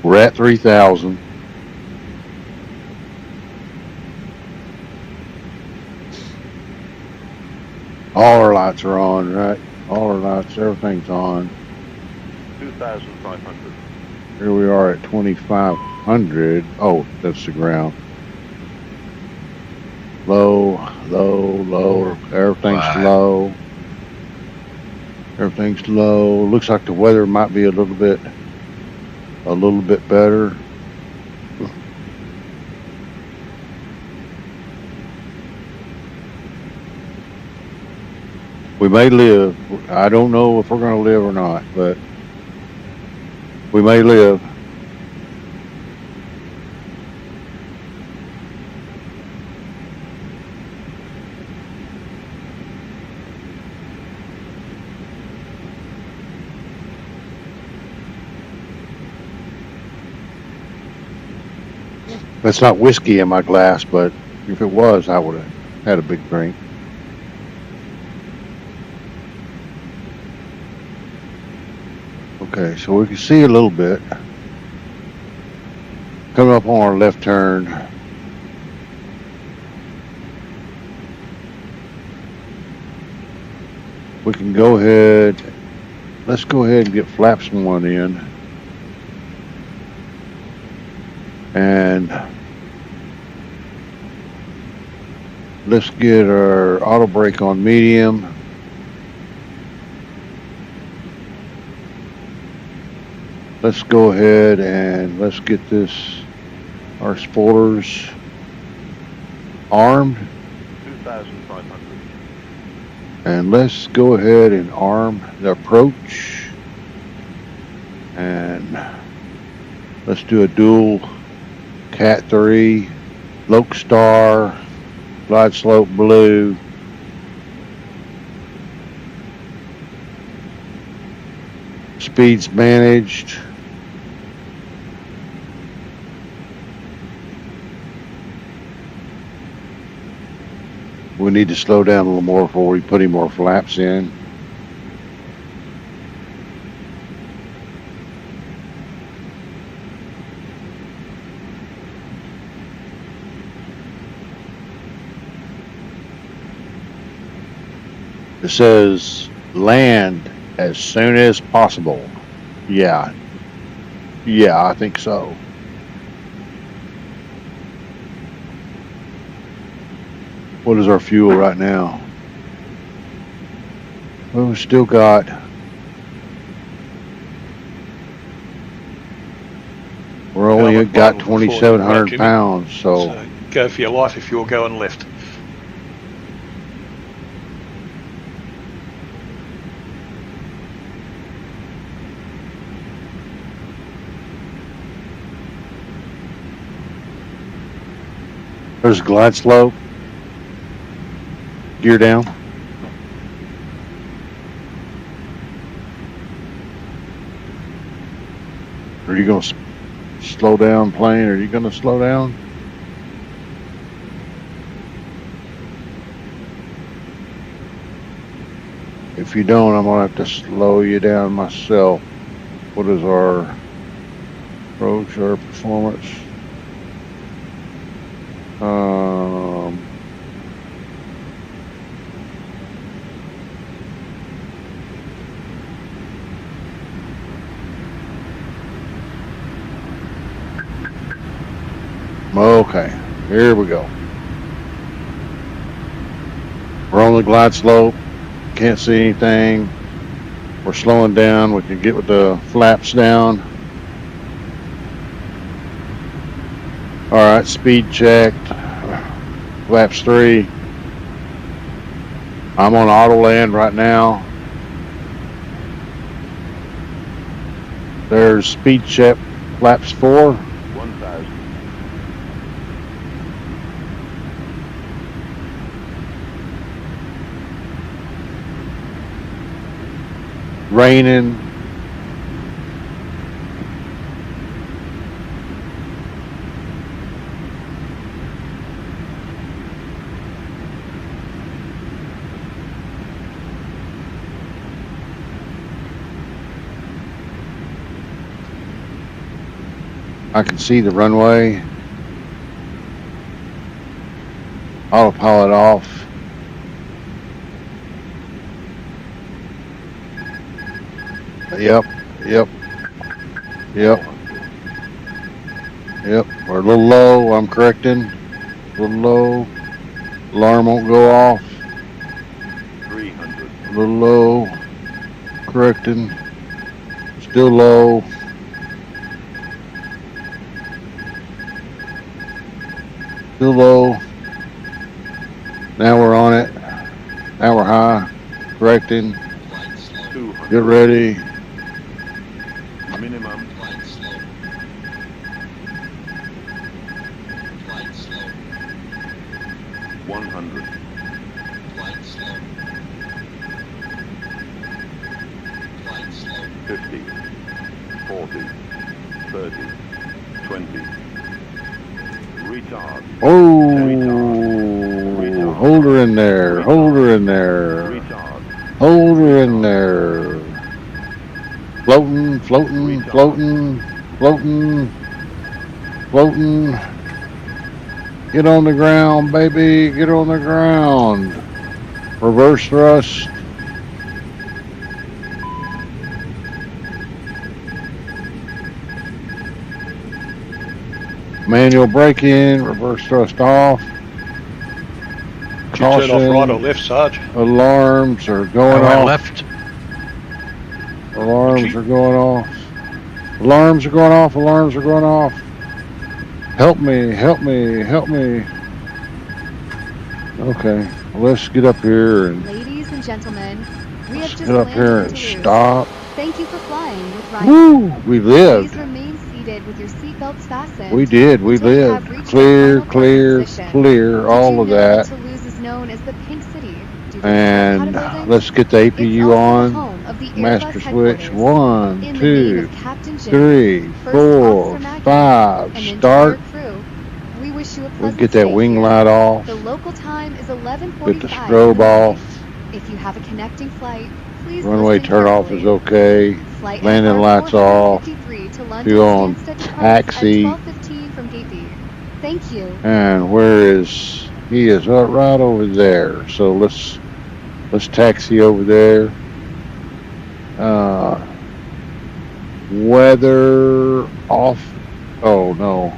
We're at 3,000. All our lights are on, right? All our lights, everything's on. 2,500. Here we are at 2,500. Oh, that's the ground. Low, low, low. Everything's Wow. low. Everything's low. Looks like the weather might be a little bit better. We may live. I don't know if we're going to live or not, but we may live. That's not whiskey in my glass, but if it was, I would have had a big drink. Okay, so we can see a little bit. Coming up on our left turn. We can go ahead. Let's go ahead and get flaps 1 in. And let's get our auto brake on medium. Let's go ahead and let's get our spoilers armed. 2,500. And let's go ahead and arm the approach. And let's do a dual Cat 3, Loke Star, Glide Slope Blue. Speeds managed. We need to slow down a little more before we put any more flaps in. It says land as soon as possible. Yeah, I think so. What is our fuel right now? Well, we still got we're only Well, got before you 2,700 Jimmy. pounds, so Go for your life if you're going left. there's glide slope. Gear down. Are you going to slow down plane? Are you going to slow down? If you don't, I'm going to have to slow you down myself. What is our approach, our performance? Okay, here we go. We're on the glide slope. Can't see anything. We're slowing down. We can get with the flaps down. All right, speed checked. Flaps 3. I'm on auto land right now. There's speed check flaps 4. 1,000. Raining. I can see the runway. Autopilot off. Yep. We're a little low. I'm correcting. A little low. Alarm won't go off. 300. A little low. Correcting. Still low. Still low. Now we're on it. Now we're high. Correcting. 200. Get ready. Minimum. 100. 50. 40. 30. 20. Retard. Oh, hold her in there. Hold her in there. Retard. Hold her in there. Floating, floating, floating, floating, floating. Get on the ground, baby. Get on the ground. Reverse thrust. Manual brake in. Reverse thrust off. Did you turn off Caution. right or left, Sarge? Alarms are going Oh, I off. left. Alarms are going off. Alarms are going off. Alarms are going off. Help me, help me, help me. Okay, let's get up here and Ladies and gentlemen, we have just get up here landed in and Toulouse. stop. Thank you for flying with Ryanair. Woo! We Please lived. remain seated with your seatbelts fastened. We did. We until you have lived. reached Clear, your final clear, parking position. clear. Did All you of know that. Toulouse is known as the Pink City due to And the Building? let's get the It's APU also the on. home of the Airbus Master switch. headquarters. 1, In the name 2, of Captain Jim, 3, First 4, Officer Maggie, 5. and entire Start. crew, we wish you a We'll pleasant get that stay wing here. light off. The local time is 11:45 Get the in strobe the morning. off. If you have a connecting flight, please Runway listen turn off carefully. is okay. Flight Landing NR lights off. 453 to London Go on Stansted departs taxi. at 12:15 from Gate B. Thank you. And where is he? Is right over there. So let's taxi over there. Weather off. Oh no,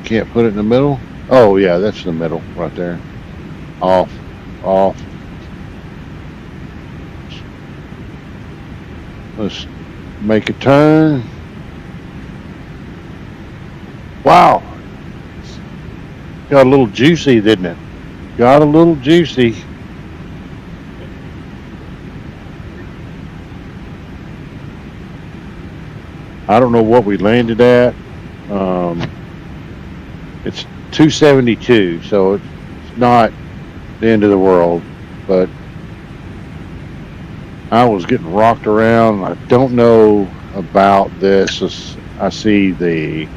can't put it in the middle. Oh yeah, that's the middle right there. Off, off. Let's make a turn. Wow. Got a little juicy, didn't it? Got a little juicy. I don't know what we landed at. It's 272, so it's not the end of the world, but I was getting rocked around. I don't know about this. I see the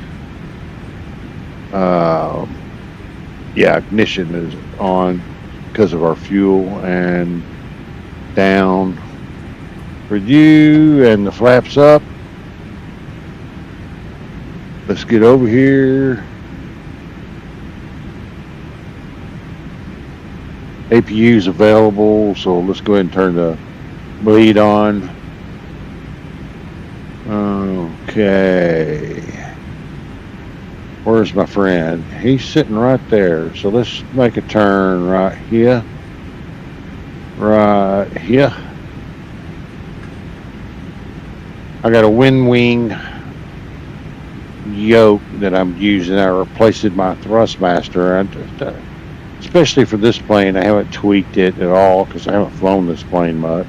ignition is on because of our fuel, and down for you, and the flaps up. Let's get over here. APU's available, so let's go ahead and turn the bleed on. Okay. Where's my friend? He's sitting right there. So let's make a turn right here. Right here. I got a wind wing yoke that I'm using. I replaced my Thrustmaster. Especially for this plane, I haven't tweaked it at all because I haven't flown this plane much.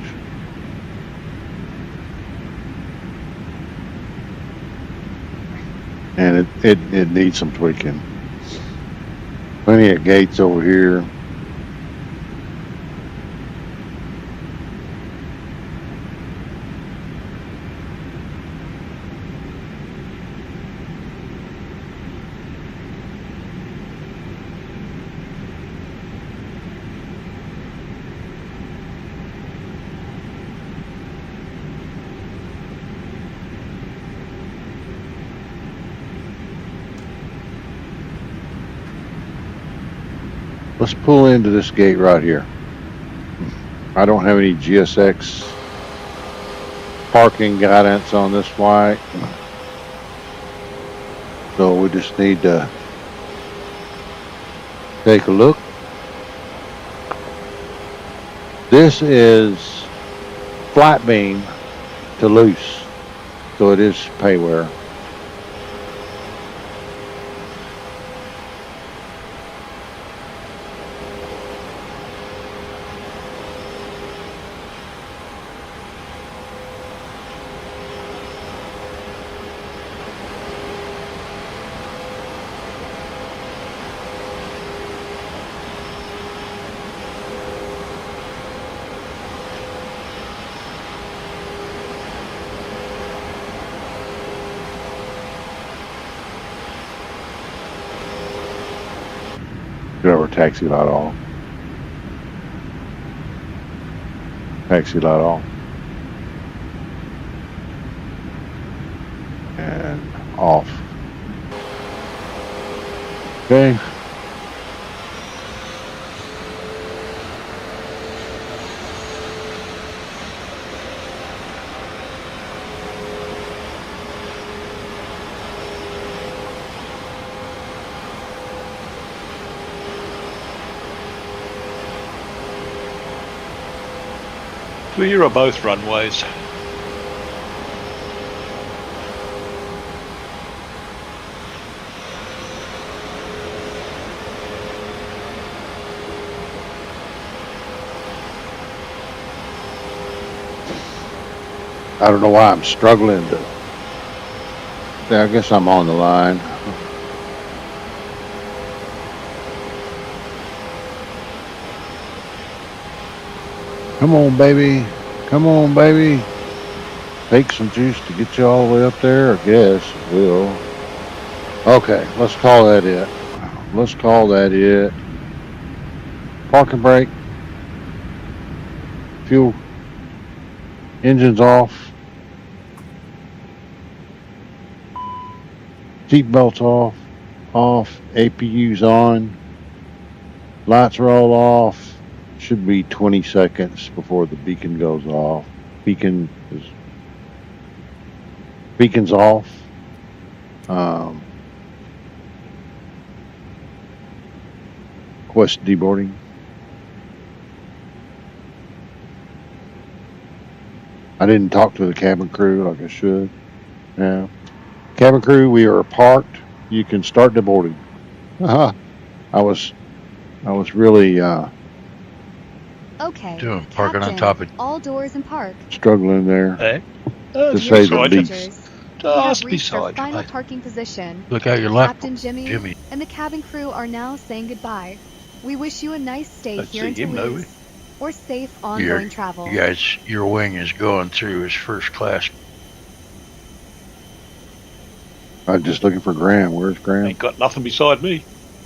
And it needs some tweaking. Plenty of gates over here. Let's pull into this gate right here. I don't have any GSX parking guidance on this flight, so we just need to take a look. This is flight beam Toulouse, so it is payware. Get our taxi light off. Taxi light off. And off. Okay. Clear of both runways. I don't know why I'm struggling to. I guess I'm on the line. Come on, baby. Come on, baby. Take some juice to get you all the way up there, I guess it will. Okay, let's call that it. Let's call that it. Parking brake. Fuel. Engines off. Seat belts off. Off. APU's on. Lights are all off. Should be 20 seconds before the beacon goes off. Beacon's off. Quest deboarding. I didn't talk to the cabin crew like I should. Yeah. Cabin crew, we are parked. You can start deboarding. I was really Okay. Doing parking on Captain, top of. all doors and park. struggling there. Eh? To say the Beside least. you. Passengers, we have Just reached our beside you, final mate. parking position. Look out your left, Captain Jimmy. and the cabin crew are now saying goodbye. We wish you a nice stay Let's here in see him, no Toulouse, or safe Your- ongoing travel. You guys, your wing is going through his first class. I'm just looking for Graham. Where's Graham? Ain't got nothing beside me.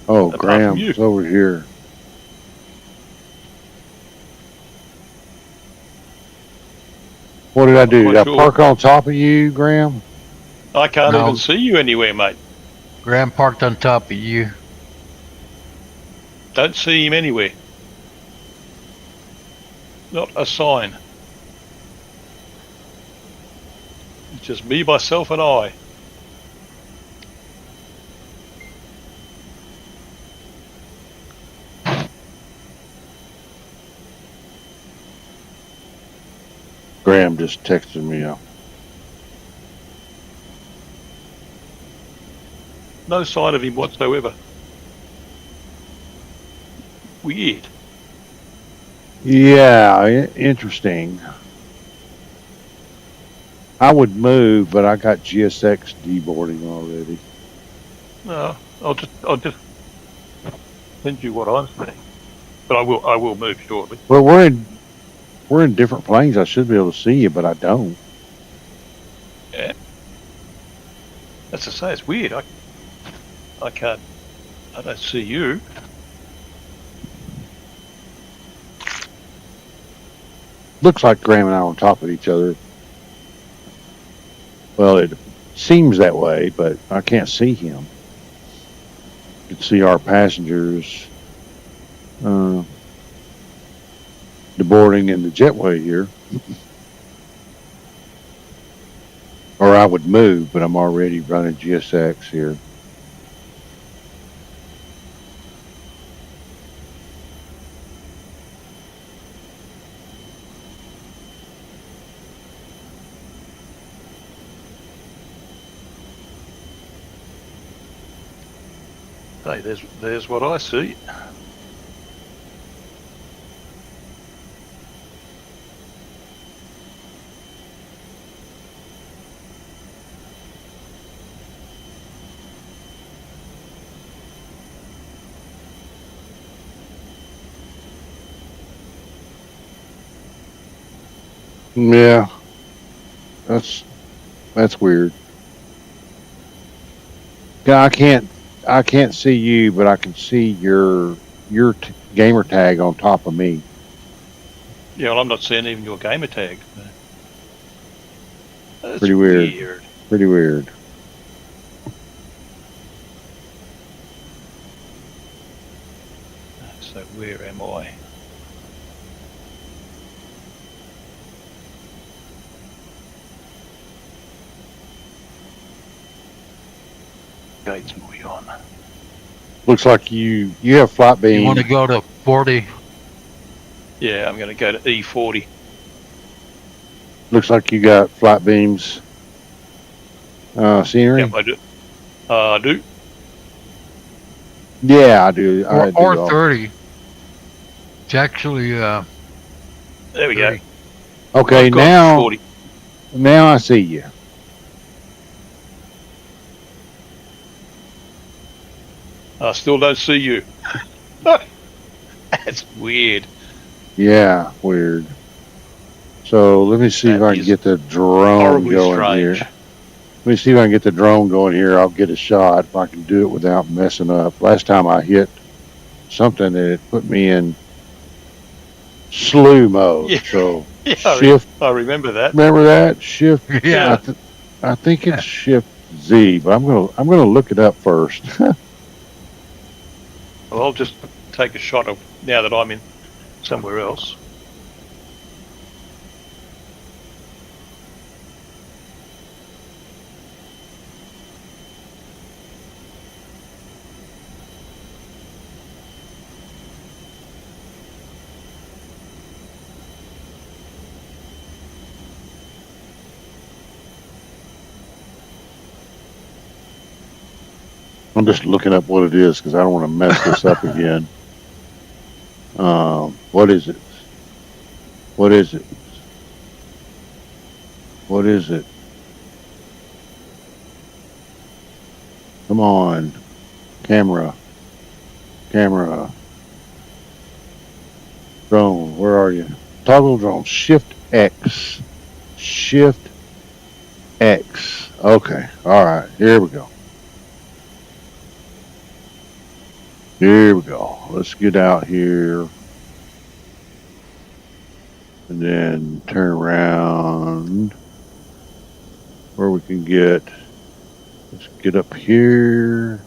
Oh, apart from you. Graham's over here. What did I do? quite Did I sure. park on top of you, Graham? I can't No. even see you anywhere, mate. Graham parked on top of you. Don't see him anywhere. Not a sign. It's just me, myself, and I. Graham just texted me up. No sign of him whatsoever. weird. Yeah, interesting. I would move, but I got GSX deboarding already. No, I'll just send you what I'm saying. But I will move shortly. Well, we're in different planes. I should be able to see you, but I don't. Yeah. That's to say, it's weird. I can't. I don't see you. Looks like Graham and I are on top of each other. Well, it seems that way, but I can't see him. You can see our passengers deboarding in the jetway here. Or I would move, but I'm already running GSX here. Hey, there's what I see. Yeah, that's weird. Yeah, I can't see you, but I can see your gamer tag on top of me. Yeah, well, I'm not seeing even your gamer tag. That's Pretty weird. Pretty weird. So where am I? Gates moving on. Looks like you have flight beam. You want to go to 40? Yeah, I'm going to go to E40. Looks like you got flight beams. Scenery. Yep, I do. I do. Yeah, I do. I do Or all. 30. It's actually There we 30. go. Okay, I've got now 40. now I see you. I still don't see you. That's weird. Yeah, weird. So let me see if That I can is get the drone horribly going strange. here. Let me see if I can get the drone going here. I'll get a shot if I can do it without messing up. Last time I hit something that it put me in slew mode. Yeah. So Yeah, shift. I remember that. Remember that shift? Yeah. I think it's shift Z, but I'm gonna look it up first. Well, I'll just take a shot of now that I'm in somewhere else. I'm just looking up what it is because I don't want to mess this up again. What is it? What is it? What is it? Come on. Camera. Camera. Drone, where are you? Toggle drone. Shift X. Shift X. Okay. All right. Here we go. Here we go. Let's get out here. And then turn around where we can get. Let's get up here.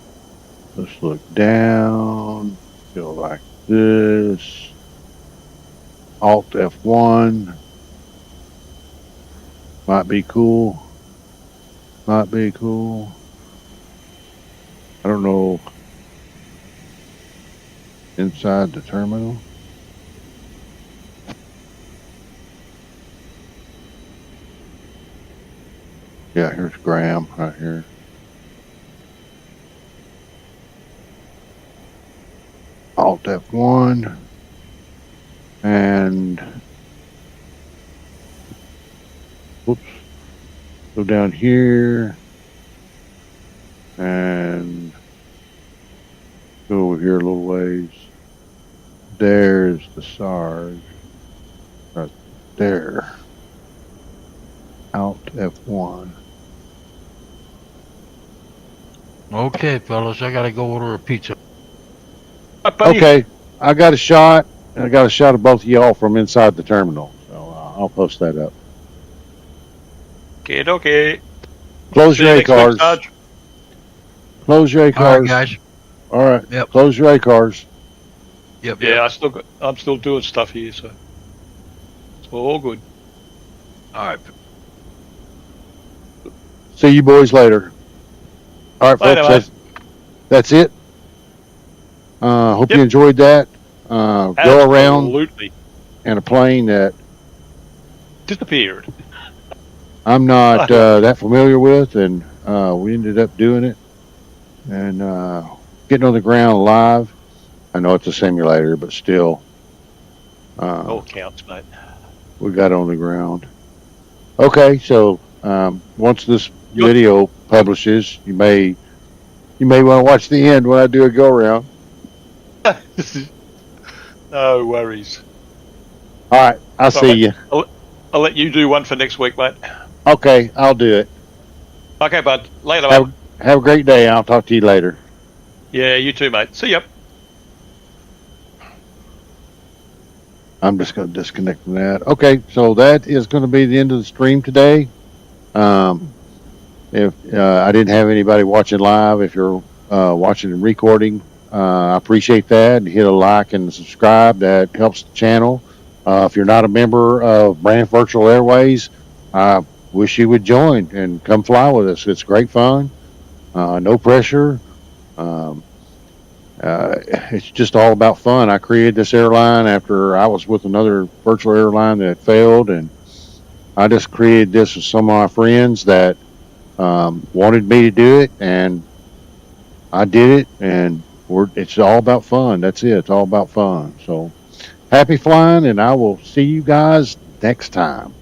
Let's look down. Go like this. Alt F1. Might be cool. Might be cool. I don't know. Inside the terminal. Yeah, here's Graham right here. Alt F1, and whoops, go down here and go over here a little ways. There's the SARS right there. Alt F1. Okay, fellas, I gotta go order a pizza. Okay, I got a shot. I got a shot of both of y'all from inside the terminal, so I'll post that up. Okay. Close See your you A next week, cars. Sarge. Close your A All right, cars. guys. All right. Yep. Close your A cars. Yep. Yeah, I'm still doing stuff here, so it's all good. All right. See you boys later. All right, Later, folks. That's it. Hope you Yep. enjoyed that. Go around Absolutely in a plane that disappeared. I'm not that familiar with, and we ended up doing it and getting on the ground live. I know it's a simulator, but still, All counts, mate. we got on the ground. Okay, so once this video publishes, you may want to watch the end when I do a go around. No worries. All right, I'll see you. I'll let you do one for next week, mate. Okay, I'll do it. Okay, bud. Later, mate. Have a great day. I'll talk to you later. Yeah, you too, mate. See ya. I'm just going to disconnect from that. Okay, so that is going to be the end of the stream today. If I didn't have anybody watching live, if you're watching and recording, I appreciate that. Hit a like and subscribe. That helps the channel. If you're not a member of Braniff Virtual Airways, I wish you would join and come fly with us. It's great fun. No pressure. It's just all about fun. I created this airline after I was with another virtual airline that failed, and I just created this with some of my friends that wanted me to do it, and I did it, and it's all about fun. That's it. It's all about fun. So happy flying, and I will see you guys next time.